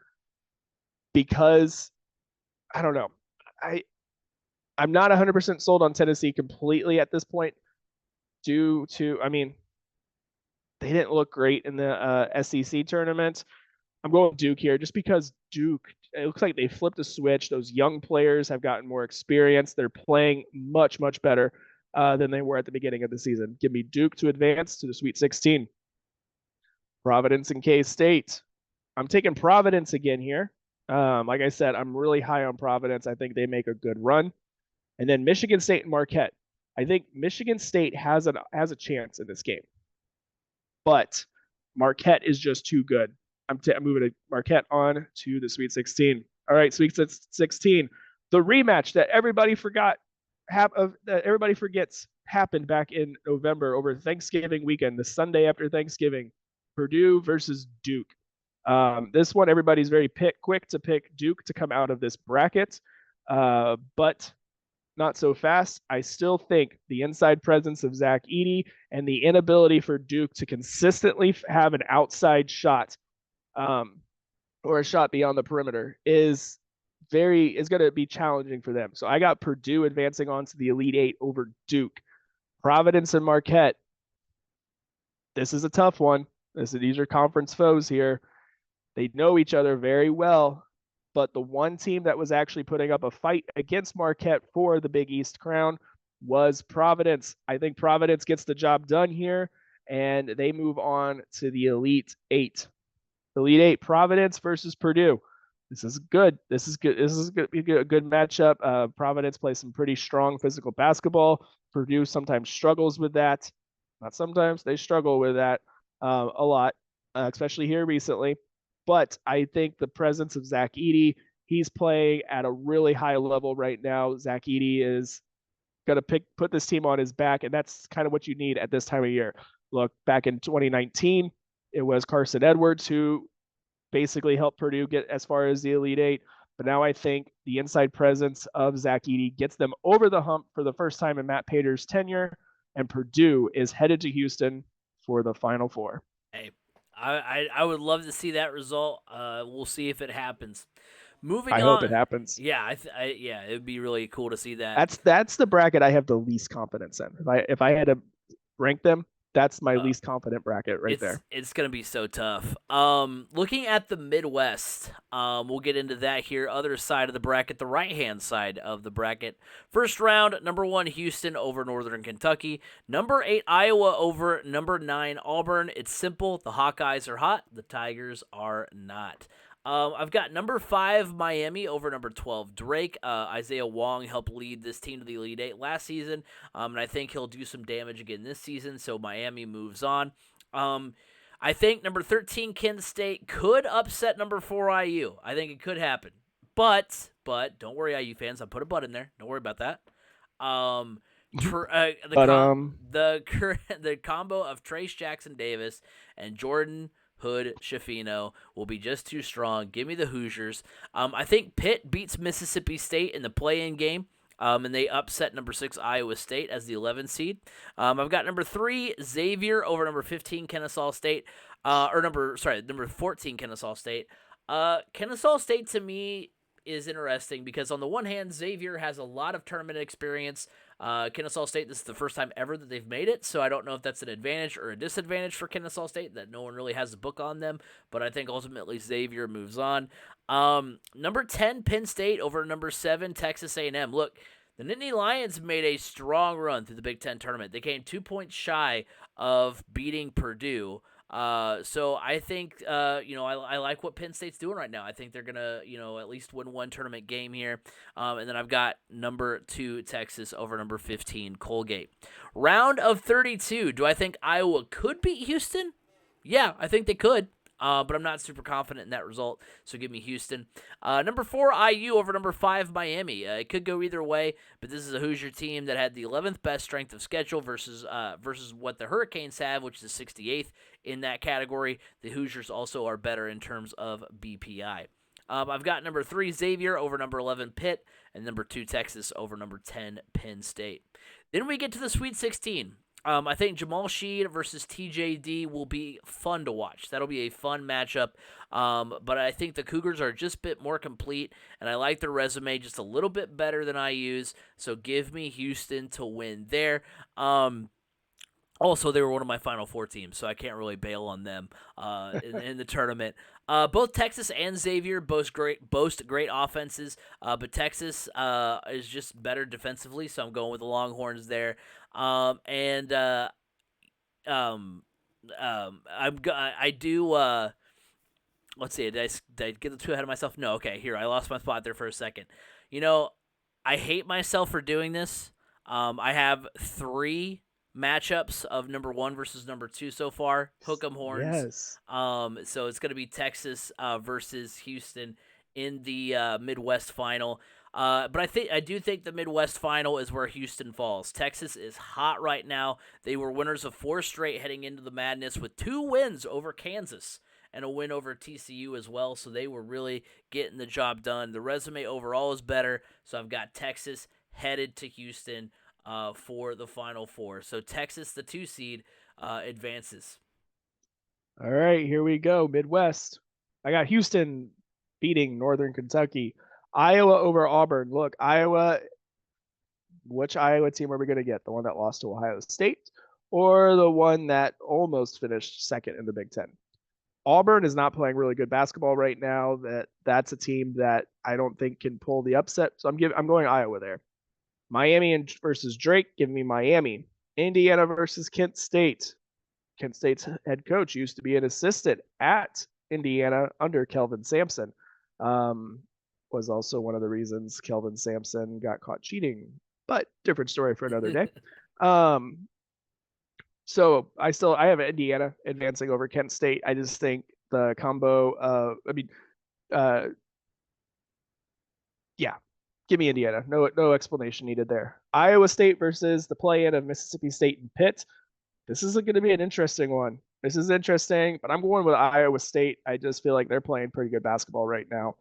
because I don't know. I'm not 100% sold on Tennessee completely at this point due to, I mean, they didn't look great in the SEC tournament. I'm going Duke here just because Duke, it looks like they flipped a switch. Those young players have gotten more experience. They're playing much, much better. than they were at the beginning of the season. Give me Duke to advance to the Sweet 16. Providence and K State. I'm taking Providence again here. Like I said, I'm really high on Providence. I think they make a good run. And then Michigan State and Marquette. I think Michigan State has a chance in this game, but Marquette is just too good. I'm moving Marquette on to the Sweet 16. All right, Sweet 16, the rematch that everybody that everybody forgets happened back in November over Thanksgiving weekend, the Sunday after Thanksgiving. Purdue versus Duke. This one, everybody's very quick to pick Duke to come out of this bracket, but not so fast. I still think the inside presence of Zach Edey and the inability for Duke to consistently have an outside shot or a shot beyond the perimeter is going to be challenging for them. So I got Purdue advancing on to the Elite Eight over Duke. Providence and Marquette. This is a tough one. These are conference foes here. They know each other very well, but the one team that was actually putting up a fight against Marquette for the Big East crown was Providence. I think Providence gets the job done here, and they move on to the Elite Eight. Elite Eight, Providence versus Purdue. This is good. This is good. This is a good matchup. Providence plays some pretty strong physical basketball. Purdue sometimes struggles with that. Not sometimes, they struggle with that a lot, especially here recently. But I think the presence of Zach Edey, he's playing at a really high level right now. Zach Edey is going to put this team on his back, and that's kind of what you need at this time of year. Look, back in 2019, it was Carson Edwards who basically helped Purdue get as far as the Elite Eight. But now I think the inside presence of Zach Edey gets them over the hump for the first time in Matt Pater's tenure, and Purdue is headed to Houston for the Final Four. Hey, I would love to see that result. We'll see if it happens. Moving I on. hope it happens. Yeah, yeah, it would be really cool to see that. That's the bracket I have the least confidence in. If I had to rank them, that's my least confident bracket right there. It's gonna be so tough. Looking at the Midwest, we'll get into that here. Other side of the bracket, the right hand side of the bracket. First round, number 1 Houston over Northern Kentucky. Number 8 Iowa over number 9 Auburn. It's simple. The Hawkeyes are hot. The Tigers are not. I've got number 5 Miami over number 12 Drake. Isaiah Wong helped lead this team to the Elite Eight last season, and I think he'll do some damage again this season, so Miami moves on. I think number 13 Kent State could upset number 4 IU. I think it could happen. But don't worry, IU fans. I put a but in there. Don't worry about that. The combo of Trace Jackson Davis and Jordan Hood Schifino will be just too strong. Give me the Hoosiers. I think Pitt beats Mississippi State in the play-in game, and they upset number 6 Iowa State as the 11th seed. I've got number 3 Xavier over number 15 Kennesaw State, number 14 Kennesaw State. Kennesaw State to me is interesting because on the one hand, Xavier has a lot of tournament experience. Kennesaw State, this is the first time ever that they've made it, so I don't know if that's an advantage or a disadvantage for Kennesaw State that no one really has a book on them, but I think ultimately Xavier moves on. Number 10 Penn State over number 7 Texas A&M. Look, the Nittany Lions made a strong run through the Big Ten tournament. They came 2 points shy of beating Purdue. So I think, I like what Penn State's doing right now. I think they're going to, at least win one tournament game here. And then I've got number 2 Texas over number 15 Colgate. Round of 32. Do I think Iowa could beat Houston? Yeah, I think they could. But I'm not super confident in that result, so give me Houston. Number 4, IU over number 5, Miami. It could go either way, but this is a Hoosier team that had the 11th best strength of schedule versus what the Hurricanes have, which is 68th in that category. The Hoosiers also are better in terms of BPI. I've got number 3, Xavier over number 11, Pitt, and number 2, Texas over number 10, Penn State. Then we get to the Sweet 16. I think Jamal Sheed versus TJD will be fun to watch. That'll be a fun matchup. But I think the Cougars are just a bit more complete, and I like their resume just a little bit better than IU's. So give me Houston to win there. Also, they were one of my Final Four teams, so I can't really bail on them in the tournament. Both Texas and Xavier boast great offenses, but Texas is just better defensively, so I'm going with the Longhorns there. And um, I do. Let's see. Did I get too ahead of myself? No. Okay, here I lost my spot there for a second. You know, I hate myself for doing this. I have three matchups of number one versus number two so far. Hook 'em horns. Yes. So it's going to be Texas versus Houston in the Midwest final. But I do think the Midwest final is where Houston falls. Texas is hot right now. They were winners of four straight heading into the madness with two wins over Kansas and a win over TCU as well. So they were really getting the job done. The resume overall is better. So I've got Texas headed to Houston for the Final Four. So Texas, the 2 seed, advances. All right, here we go. Midwest. I got Houston beating Northern Kentucky. Iowa over Auburn. Look, Iowa, which Iowa team are we going to get? The one that lost to Ohio State or the one that almost finished second in the Big Ten? Auburn is not playing really good basketball right now. That's a team that I don't think can pull the upset. So I'm going Iowa there. Miami versus Drake. Give me Miami. Indiana versus Kent State. Kent State's head coach used to be an assistant at Indiana under Kelvin Sampson. Was also one of the reasons Kelvin Sampson got caught cheating, but different story for another day. Um, so I have Indiana advancing over Kent State. I just think the combo uh, yeah, give me Indiana. No explanation needed there. Iowa State versus the play-in of Mississippi State and Pitt. This is going to be an interesting one. This is interesting, but I'm going with Iowa State. I just feel like they're playing pretty good basketball right now.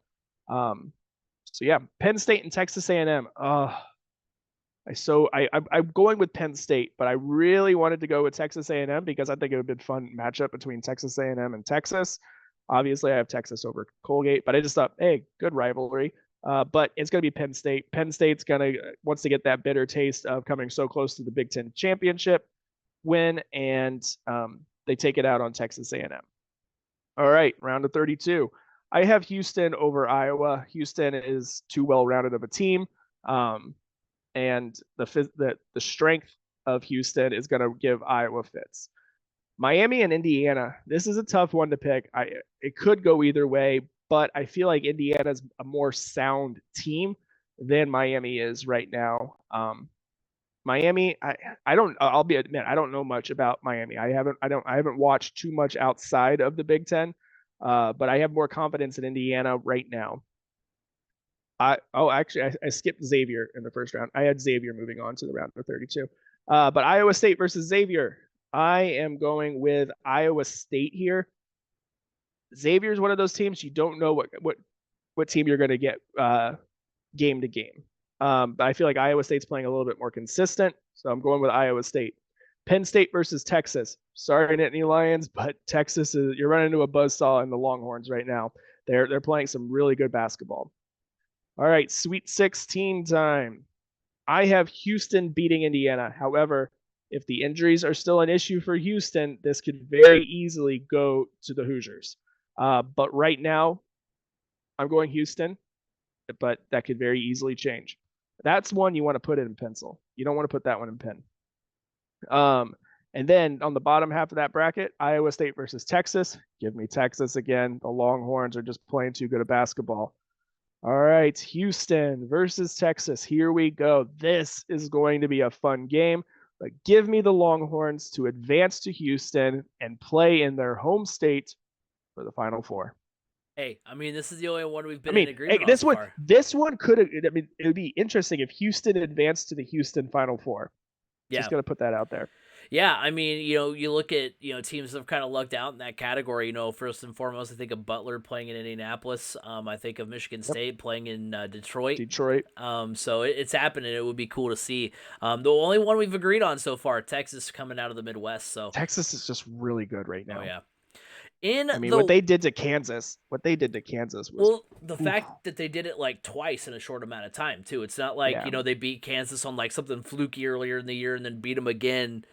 So yeah, Penn State and Texas A&M. I'm going with Penn State, but I really wanted to go with Texas A&M because I think it would have been a fun matchup between Texas A&M and Texas. Obviously, I have Texas over Colgate, but I just thought, hey, good rivalry. But it's going to be Penn State. Penn State's going to wants to get that bitter taste of coming so close to the Big Ten championship win, and they take it out on Texas A&M. All right, round of 32. I have Houston over Iowa. Houston is too well-rounded of a team. And the strength of Houston is going to give Iowa fits. Miami and Indiana. This is a tough one to pick. It could go either way, but I feel like Indiana's a more sound team than Miami is right now. Miami, I'll be admit I don't know much about Miami. I haven't watched too much outside of the Big Ten, but I have more confidence in Indiana right now. I skipped Xavier in the first round. I had Xavier moving on to the round of 32. But Iowa State versus Xavier. I am going with Iowa State here. Xavier is one of those teams you don't know what team you're going to get game to game. But I feel like Iowa State's playing a little bit more consistent, so I'm going with Iowa State. Penn State versus Texas. Sorry, Nittany Lions, but Texas is you're running into a buzzsaw in the Longhorns right now. They're playing some really good basketball. All right, Sweet 16 time. I have Houston beating Indiana. However, if the injuries are still an issue for Houston, this could very easily go to the Hoosiers. But right now, I'm going Houston, but that could very easily change. That's one you want to put it in pencil. You don't want to put that one in pen. And then on the bottom half of that bracket, Iowa State versus Texas. Give me Texas again. The Longhorns are just playing too good of basketball. All right, Houston versus Texas. Here we go. This is going to be a fun game, but give me the Longhorns to advance to Houston and play in their home state for the Final Four. Hey, I mean, this is the only one we've I been in mean, hey, agreement on so far. this one could have. I mean, it would be interesting if Houston advanced to the Houston Final Four. Yeah. Just gonna put that out there. Yeah, I mean, you look at, teams that have kind of lucked out in that category. First and foremost, I think of Butler playing in Indianapolis. I think of Michigan State playing in Detroit. Detroit. So it's happening. It would be cool to see. The only one we've agreed on so far, Texas coming out of the Midwest. So Texas is just really good right now. Oh yeah. I mean, what they did to Kansas was well, the fact that they did it like twice in a short amount of time too. It's not like Yeah. they beat Kansas on like something fluky earlier in the year and then beat them again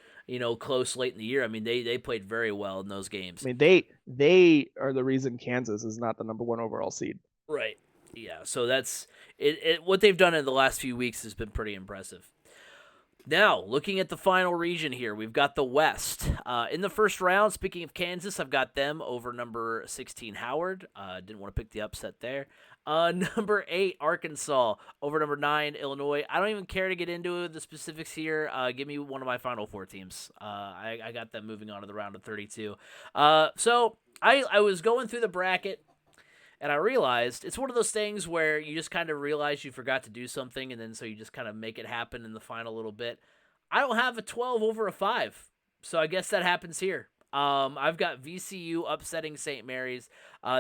close late in the year. I mean, they played very well in those I games. mean, they are the reason Kansas is not the number one overall seed. Right. Yeah. So that's it. What they've done in the last few weeks has been pretty impressive. Now, looking at the final region here, we've got the West. In the first round, speaking of Kansas, I've got them over number 16, Howard. Didn't want to pick the upset there. Number 8, Arkansas over number 9, Illinois. I don't even care to get into the specifics here. Give me one of my final 4 teams. I got them moving on to the round of 32. So I was going through the bracket. And I realized it's one of those things where you just kind of realize you forgot to do something, and then so you just kind of make it happen in the final little bit. I don't have a 12 over a 5, so I guess that happens here. I've got VCU upsetting St. Mary's.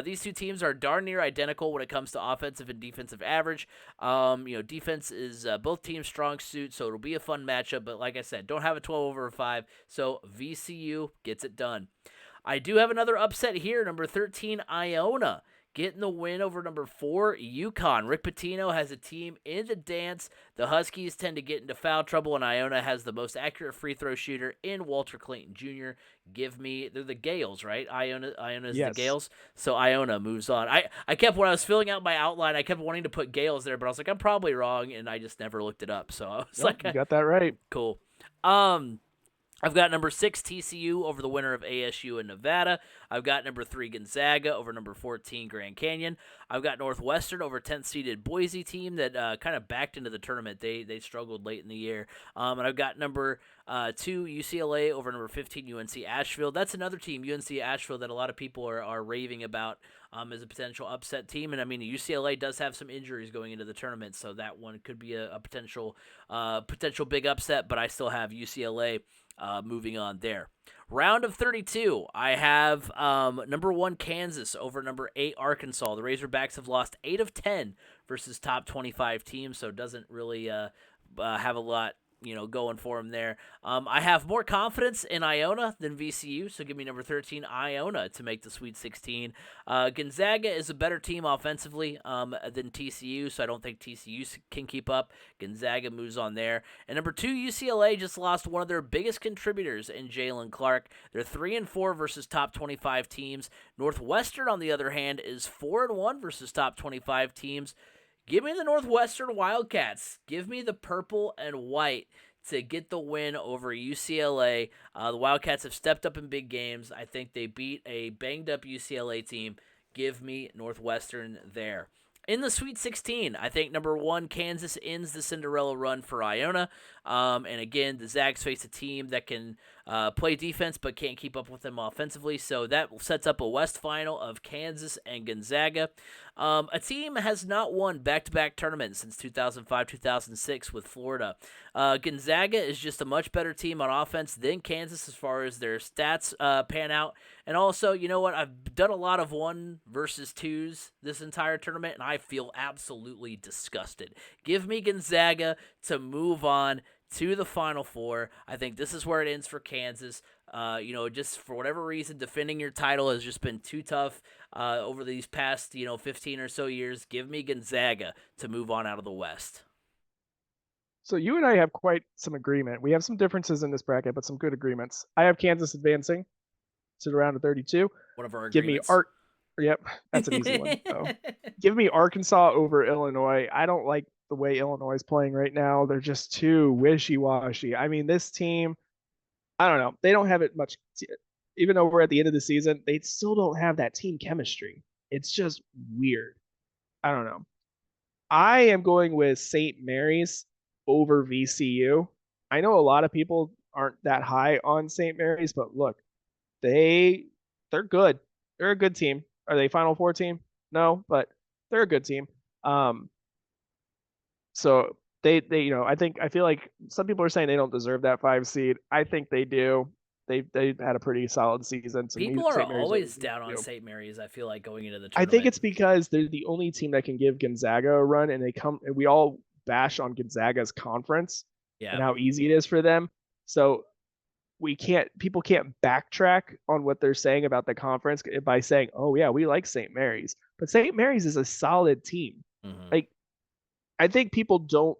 These two teams are darn near identical when it comes to offensive and defensive average. Defense is both teams' strong suit, so it'll be a fun matchup. But like I said, don't have a 12 over a 5, so VCU gets it done. I do have another upset here, number 13, Iona. Getting the win over number 4, UConn. Rick Pitino has a team in the dance. The Huskies tend to get into foul trouble, and Iona has the most accurate free throw shooter in Walter Clayton Jr. They're the Gales, right? Iona's the Yes. Gales. So Iona moves on. When I was filling out my outline, I kept wanting to put Gales there, but I was like, I'm probably wrong, and I just never looked it up. So I was You got that right. cool. I've got number 6, TCU over the winner of ASU and Nevada. I've got number 3, Gonzaga over number 14, Grand Canyon. I've got Northwestern over 10th seeded Boise team that kind of backed into the tournament. They struggled late in the year. And I've got number 2, UCLA over number 15, UNC Asheville. That's another team, UNC Asheville, that a lot of people are raving about as a potential upset team. And I mean, UCLA does have some injuries going into the tournament, so that one could be a potential big upset, but I still have UCLA moving on there. Round of 32, I have number 1 Kansas over number 8 Arkansas. The Razorbacks have lost 8 of 10 versus top 25 teams, so it doesn't really have a lot going for them there. I have more confidence in Iona than VCU, so give me number 13, Iona, to make the Sweet 16. Gonzaga is a better team offensively than TCU, so I don't think TCU can keep up. Gonzaga moves on there. And number 2, UCLA just lost one of their biggest contributors in Jalen Clark. They're 3-4 versus top 25 teams. Northwestern, on the other hand, is 4-1 versus top 25 teams. Give me the Northwestern Wildcats. Give me the purple and white to get the win over UCLA. The Wildcats have stepped up in big games. I think they beat a banged-up UCLA team. Give me Northwestern there. In the Sweet 16, I think number 1, Kansas ends the Cinderella run for Iona. And again, the Zags face a team that can play defense but can't keep up with them offensively. So that sets up a West final of Kansas and Gonzaga. A team has not won back-to-back tournaments since 2005-2006 with Florida. Gonzaga is just a much better team on offense than Kansas as far as their stats pan out. And also, you know what? I've done a lot of 1 versus 2s this entire tournament, and I feel absolutely disgusted. Give me Gonzaga to move on to the Final Four. I think this is where it ends for Kansas. Just for whatever reason, defending your title has just been too tough over these past, 15 or so years. Give me Gonzaga to move on out of the West. So you and I have quite some agreement. We have some differences in this bracket, but some good agreements. I have Kansas advancing to the round of 32. One of our Give me agreements. Yep, that's an easy one. So. Give me Arkansas over Illinois. I don't like the way Illinois is playing right now. They're just too wishy-washy. I mean, this team, I don't know. They don't have it much. Even though we're at the end of the season, they still don't have that team chemistry. It's just weird. I don't know. I am going with St. Mary's over VCU. I know a lot of people aren't that high on St. Mary's, but look, they're good. They're a good team. Are they Final Four team? No, but they're a good team. So they I feel like some people are saying they don't deserve that 5 seed. I think they do. They've had a pretty solid season. People are always down on St. Mary's, I feel like, going into the tournament. I think it's because they're the only team that can give Gonzaga a run, and we all bash on Gonzaga's conference and how easy it is for them. So people can't backtrack on what they're saying about the conference by saying, oh yeah, we like St. Mary's. But St. Mary's is a solid team. Mm-hmm. Like, I think people don't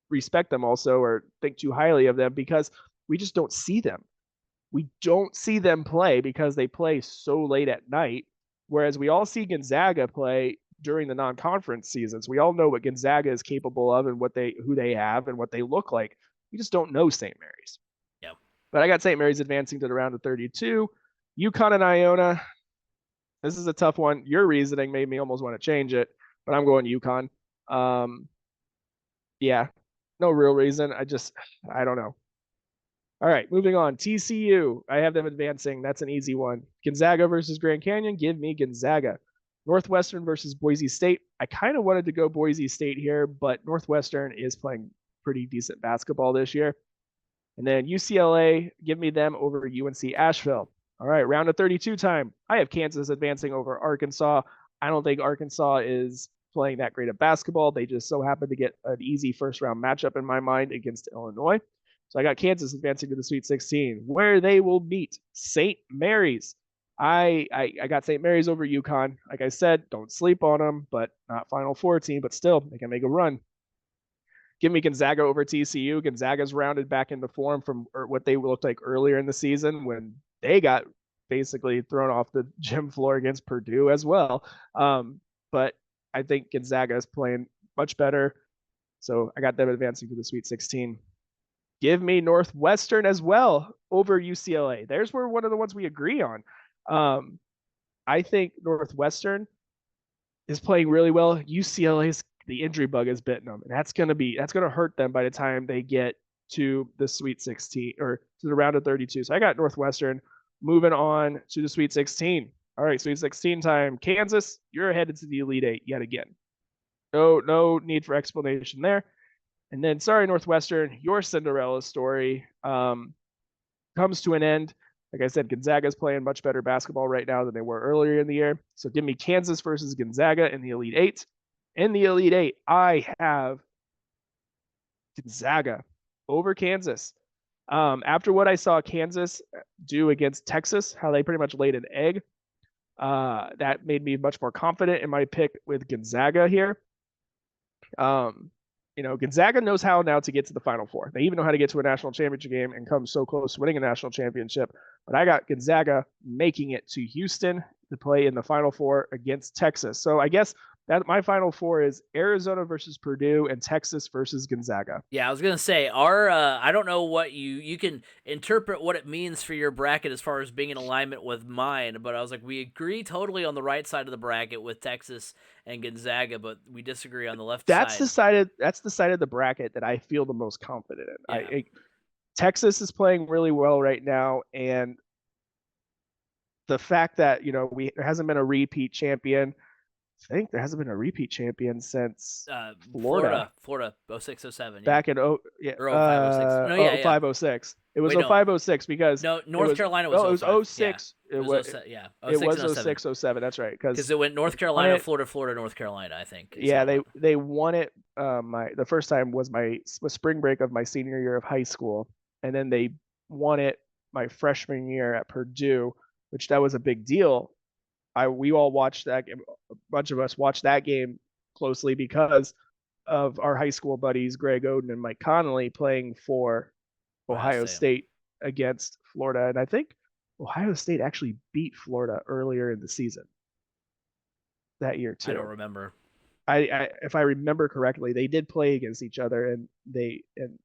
respect them also or think too highly of them because We just don't see them. We don't see them play because they play so late at night. Whereas we all see Gonzaga play during the non-conference seasons. We all know what Gonzaga is capable of and who they have and what they look like. We just don't know St. Mary's. Yeah. But I got St. Mary's advancing to the round of 32. UConn and Iona. This is a tough one. Your reasoning made me almost want to change it, but I'm going UConn. Yeah, no real reason. I don't know. All right, moving on. TCU. I have them advancing. That's an easy one. Gonzaga versus Grand Canyon. Give me Gonzaga. Northwestern versus Boise State. I kind of wanted to go Boise State here, but Northwestern is playing pretty decent basketball this year. And then UCLA, give me them over UNC Asheville. All right, round of 32 time. I have Kansas advancing over Arkansas. I don't think Arkansas is playing that great of basketball. They just so happen to get an easy first round matchup in my mind against Illinois. So I got Kansas advancing to the Sweet 16, where they will meet St. Mary's. I got St. Mary's over UConn. Like I said, don't sleep on them, but not Final Four team, but still, they can make a run. Give me Gonzaga over TCU. Gonzaga's rounded back into form from what they looked like earlier in the season when they got basically thrown off the gym floor against Purdue as well. But I think Gonzaga is playing much better. So I got them advancing to the Sweet 16. Give me Northwestern as well over UCLA. There's where one of the ones we agree on. I think Northwestern is playing really well. UCLA's the injury bug is bitten them, and that's gonna hurt them by the time they get to the Sweet 16 or to the round of 32. So I got Northwestern moving on to the Sweet 16. All right, Sweet 16 time. Kansas, you're headed to the Elite Eight yet again. No need for explanation there. And then, sorry, Northwestern, your Cinderella story comes to an end. Like I said, Gonzaga's playing much better basketball right now than they were earlier in the year. So give me Kansas versus Gonzaga in the Elite Eight. In the Elite Eight, I have Gonzaga over Kansas. After what I saw Kansas do against Texas, how they pretty much laid an egg, that made me much more confident in my pick with Gonzaga here. Gonzaga knows how now to get to the Final Four. They even know how to get to a national championship game and come so close to winning a national championship. But I got Gonzaga making it to Houston to play in the Final Four against Texas. So I guess that my Final Four is Arizona versus Purdue and Texas versus Gonzaga. Yeah, I was gonna say our I don't know what you can interpret what it means for your bracket as far as being in alignment with mine, but I was like we agree totally on the right side of the bracket with Texas and Gonzaga, but we disagree on the left That's side. that's the side of the bracket that I feel the most confident in. Yeah. Texas is playing really well right now, and the fact that there hasn't been a repeat champion. I think there hasn't been a repeat champion since Florida. Florida 0607, yeah. Back in yeah Or 0506. No, yeah, yeah. 0506. It was Wait, no. 0506 because No, North Carolina was 05. It was 06. Yeah. It was 06, yeah. It 06 was 06 07. That's right, because it went North Carolina, Florida, North Carolina, I think. Yeah, they won it. The first time was was spring break of my senior year of high school, and then they won it my freshman year at Purdue, which that was a big deal. We all watched that game. A bunch of us watched that game closely because of our high school buddies Greg Oden and Mike Connolly playing for Ohio State against Florida, and I think Ohio State actually beat Florida earlier in the season that year too. I don't remember. If I remember correctly, they did play against each other, and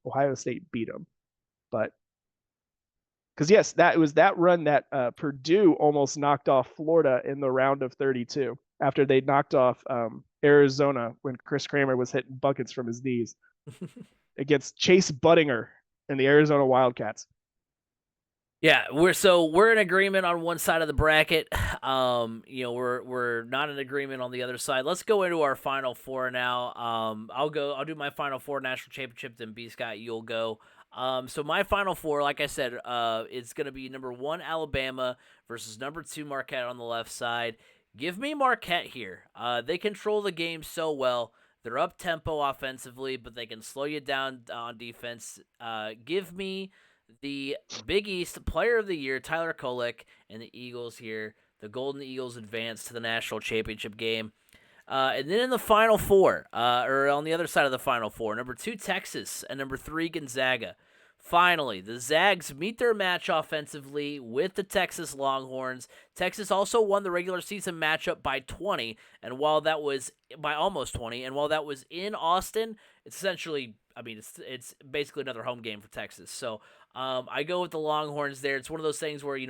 Ohio State beat them. But because yes, that was that run that Purdue almost knocked off Florida in the round of 32 after they knocked off Arizona when Chris Kramer was hitting buckets from his knees against Chase Buttinger and the Arizona Wildcats. Yeah, we're in agreement on one side of the bracket. We're not in agreement on the other side. Let's go into our Final Four now. I'll do my Final Four national championship. Then B Scott, you'll go. So my Final Four, like I said, it's gonna be number 1 Alabama versus number 2 Marquette on the left side. Give me Marquette here. They control the game so well. They're up tempo offensively, but they can slow you down on defense. Give me the Big East Player of the Year, Tyler Kolek, and the Eagles here. The Golden Eagles advance to the national championship game. And then in the Final Four, or on the other side of the Final Four, number 2 Texas and number 3 Gonzaga. Finally, the Zags meet their match offensively with the Texas Longhorns. Texas also won the regular season matchup by 20, and while that was by almost 20, and while that was in Austin, it's essentially, I mean, it's basically another home game for Texas. So I go with the Longhorns there. It's one of those things where, we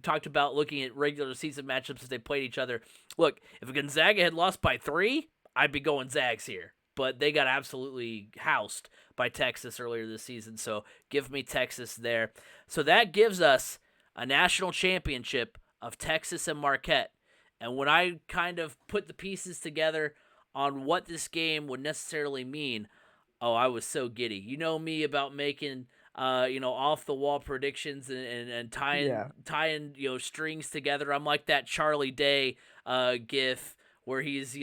talked about looking at regular season matchups as they played each other. Look, if Gonzaga had lost by 3, I'd be going Zags here. But they got absolutely housed by Texas earlier this season. So give me Texas there. So that gives us a national championship of Texas and Marquette. And when I kind of put the pieces together on what this game would necessarily mean, oh, I was so giddy. You know me about making off the wall predictions and tying Yeah. strings together. I'm like that Charlie Day gif where he's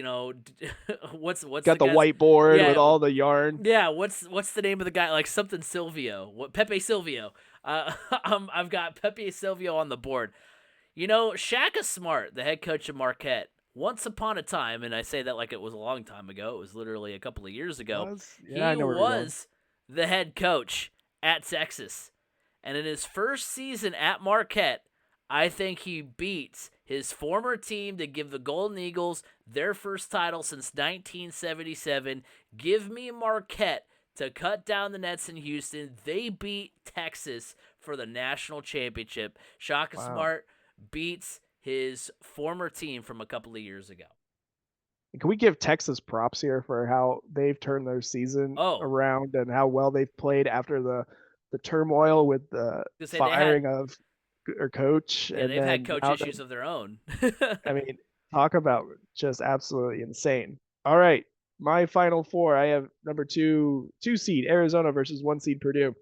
what's the Got the guy's whiteboard with yeah all the yarn. yeah, what's the name of the guy? Like something Silvio. What Pepe Silvio. I've got Pepe Silvio on the board. Shaka Smart, the head coach of Marquette, once upon a time, and I say that like it was a long time ago, it was literally a couple of years ago, Yeah, I he know where you're going. was the head coach at Texas. And in his first season at Marquette, I think he beats his former team to give the Golden Eagles their first title since 1977. Give me Marquette to cut down the nets in Houston. They beat Texas for the national championship. Shaka Wow. Smart beats his former team from a couple of years ago. Can we give Texas props here for how they've turned their season Oh, around and how well they've played after the turmoil with the to say firing of their coach, and they've had then coach now issues of their own. I mean, talk about just absolutely insane. All right, my final four. I have number two seed Arizona versus 1 seed Purdue.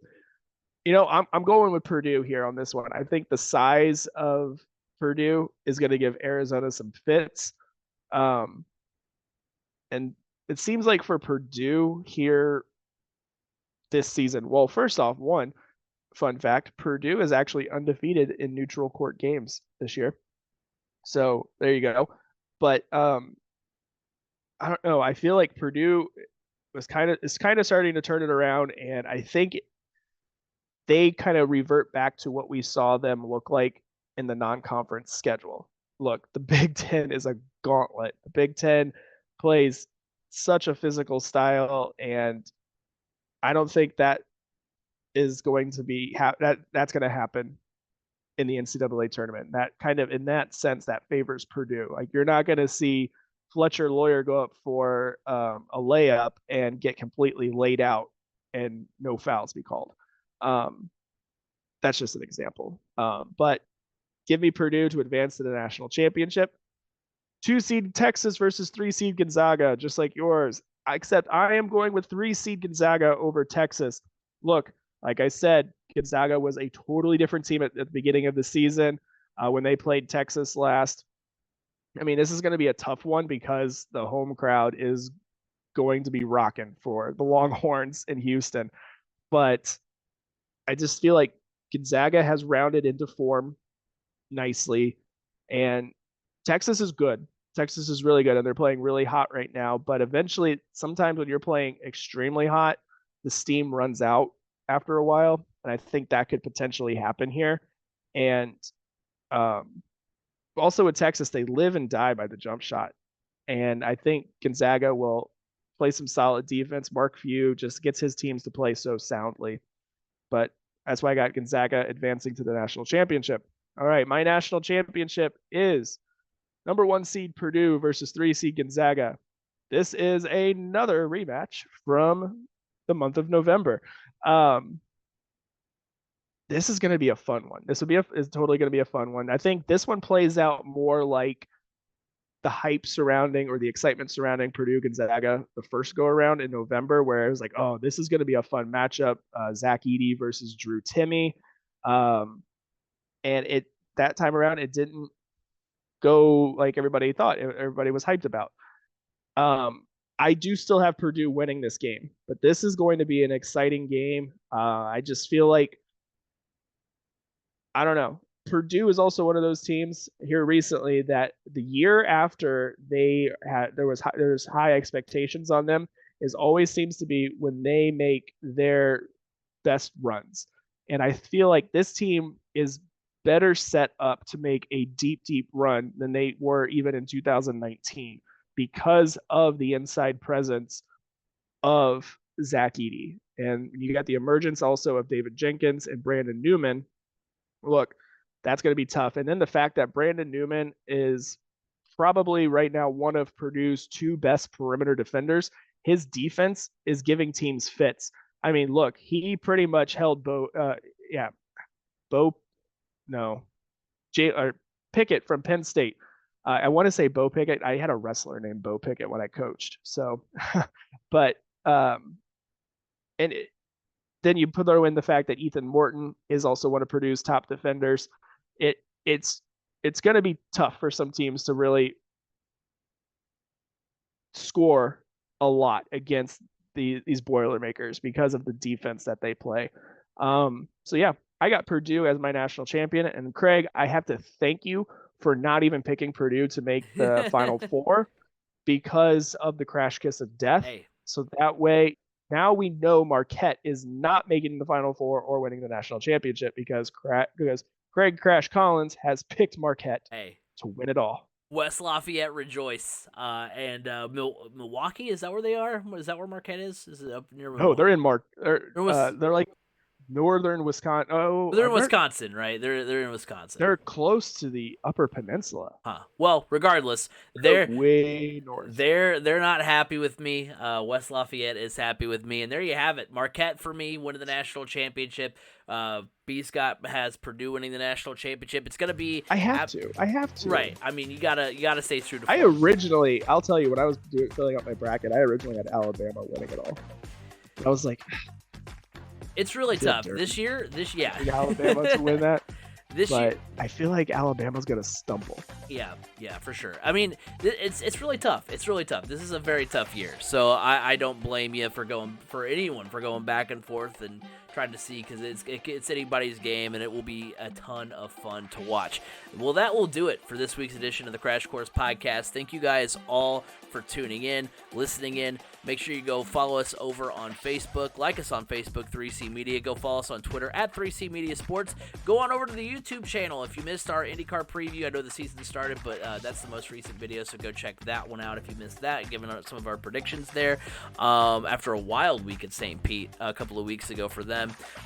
I'm going with Purdue here on this one. I think the size of Purdue is going to give Arizona some fits. Um, and it seems like for Purdue here this season, well, first off, one fun fact Purdue is actually undefeated in neutral court games this year. So there you go. But I don't know. I feel like Purdue is kind of starting to turn it around, and I think they kind of revert back to what we saw them look like in the non-conference schedule. Look, the Big Ten is a gauntlet. The Big Ten plays such a physical style, and I don't think that is going to be that's going to happen in the NCAA tournament. That kind of in that sense that favors Purdue. Like you're not going to see Fletcher Lawyer go up for a layup and get completely laid out and no fouls be called. Um, that's just an example. But give me Purdue to advance to the national championship. 2 seed Texas versus 3 seed Gonzaga, just like yours. Except I am going with 3 seed Gonzaga over Texas. Look, like I said, Gonzaga was a totally different team at the beginning of the season when they played Texas last. I mean, this is going to be a tough one because the home crowd is going to be rocking for the Longhorns in Houston. But I just feel like Gonzaga has rounded into form nicely, and Texas is good. Texas is really good, and they're playing really hot right now. But eventually, sometimes when you're playing extremely hot, the steam runs out after a while, and I think that could potentially happen here. And um, also with Texas, they live and die by the jump shot, and I think Gonzaga will play some solid defense. Mark Few just gets his teams to play so soundly, but that's why I got Gonzaga advancing to the national championship. All right, my national championship is number 1 seed Purdue versus 3 seed Gonzaga. This is another rematch from the month of November. Um, this is going to be a fun one. This is totally going to be a fun one. I think this one plays out more like the hype surrounding or the excitement surrounding Purdue Gonzaga the first go around in November, where it was like, oh, this is going to be a fun matchup. Zach Edey versus Drew Timme. And it that time around, it didn't go like everybody thought. Everybody was hyped about. Um, I do still have Purdue winning this game, but this is going to be an exciting game. I just feel like I don't know. Purdue is also one of those teams here recently that the year after they had there was high expectations on them is always seems to be when they make their best runs. And I feel like this team is better set up to make a deep, deep run than they were even in 2019 because of the inside presence of Zach Edey. And you got the emergence also of David Jenkins and Brandon Newman. Look, that's going to be tough. And then the fact that Brandon Newman is probably right now one of Purdue's two best perimeter defenders. His defense is giving teams fits. I mean, look, he pretty much held Bo, no, or Pickett from Penn State. I want to say Bo Pickett. I had a wrestler named Bo Pickett when I coached. So, but and then you throw in the fact that Ethan Morton is also one of Purdue's top defenders. It's going to be tough for some teams to really score a lot against these Boilermakers because of the defense that they play. So yeah, I got Purdue as my national champion. And Craig, I have to thank you for not even picking Purdue to make the Final Four because of the crash kiss of death. Hey. So that way, now we know Marquette is not making the Final Four or winning the national championship because Craig Crash Collins has picked Marquette to win it all. West Lafayette rejoice. And Milwaukee, is that where they are? Is that where Marquette is? Is it up near Milwaukee? No, they're in they're like northern Wisconsin. Oh, they're in Wisconsin, right? They're in Wisconsin. They're close to the Upper Peninsula. Well, regardless, they're way north. They're not happy with me. West Lafayette is happy with me, and there you have it. Marquette for me winning the national championship. B. Scott has Purdue winning the national championship. It's gonna be. I have to. Right. I mean, you gotta stay true to. I'll tell you, when I was filling out my bracket, I originally had Alabama winning it all. I was like, it's really tough this year. Alabama to win that. This year, I feel like Alabama's gonna stumble. Yeah, for sure. I mean, it's really tough. It's really tough. This is a very tough year. So I don't blame you for anyone for going back and forth and trying to see, because it's anybody's game, and it will be a ton of fun to watch. Well, that will do it for this week's edition of the Crash Course Podcast. Thank you guys all for tuning in, listening in. Make sure you go follow us over on Facebook. Like us on Facebook, 3C Media. Go follow us on Twitter at 3C Media Sports. Go on over to the YouTube channel if you missed our IndyCar preview. I know the season started, but that's the most recent video, so go check that one out if you missed that, giving out some of our predictions there after a wild week at St. Pete a couple of weeks ago for them.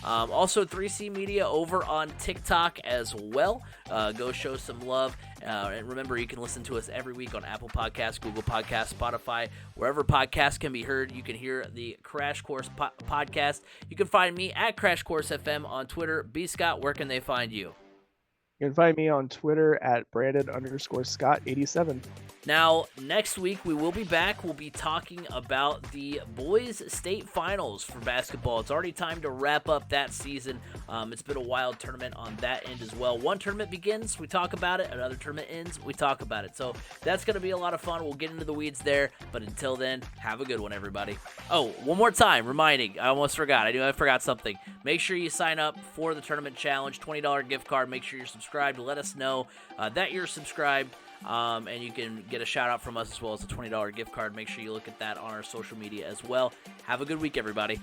Also, 3C Media over on TikTok as well. Go show some love. And remember, you can listen to us every week on Apple Podcasts, Google Podcasts, Spotify, wherever podcasts can be heard. You can hear the Crash Course podcast. You can find me at Crash Course FM on Twitter. B. Scott, where can they find you? You can find me on Twitter at Brandon_Scott87. Now, next week, we will be back. We'll be talking about the boys' state finals for basketball. It's already time to wrap up that season. It's been a wild tournament on that end as well. One tournament begins, we talk about it. Another tournament ends, we talk about it. So that's going to be a lot of fun. We'll get into the weeds there. But until then, have a good one, everybody. Oh, one more time, reminding. I almost forgot. I forgot something. Make sure you sign up for the tournament challenge. $20 gift card. Make sure you're subscribed. Let us know that you're subscribed. And you can get a shout out from us as well as a $20 gift card. Make sure you look at that on our social media as well. Have a good week, everybody.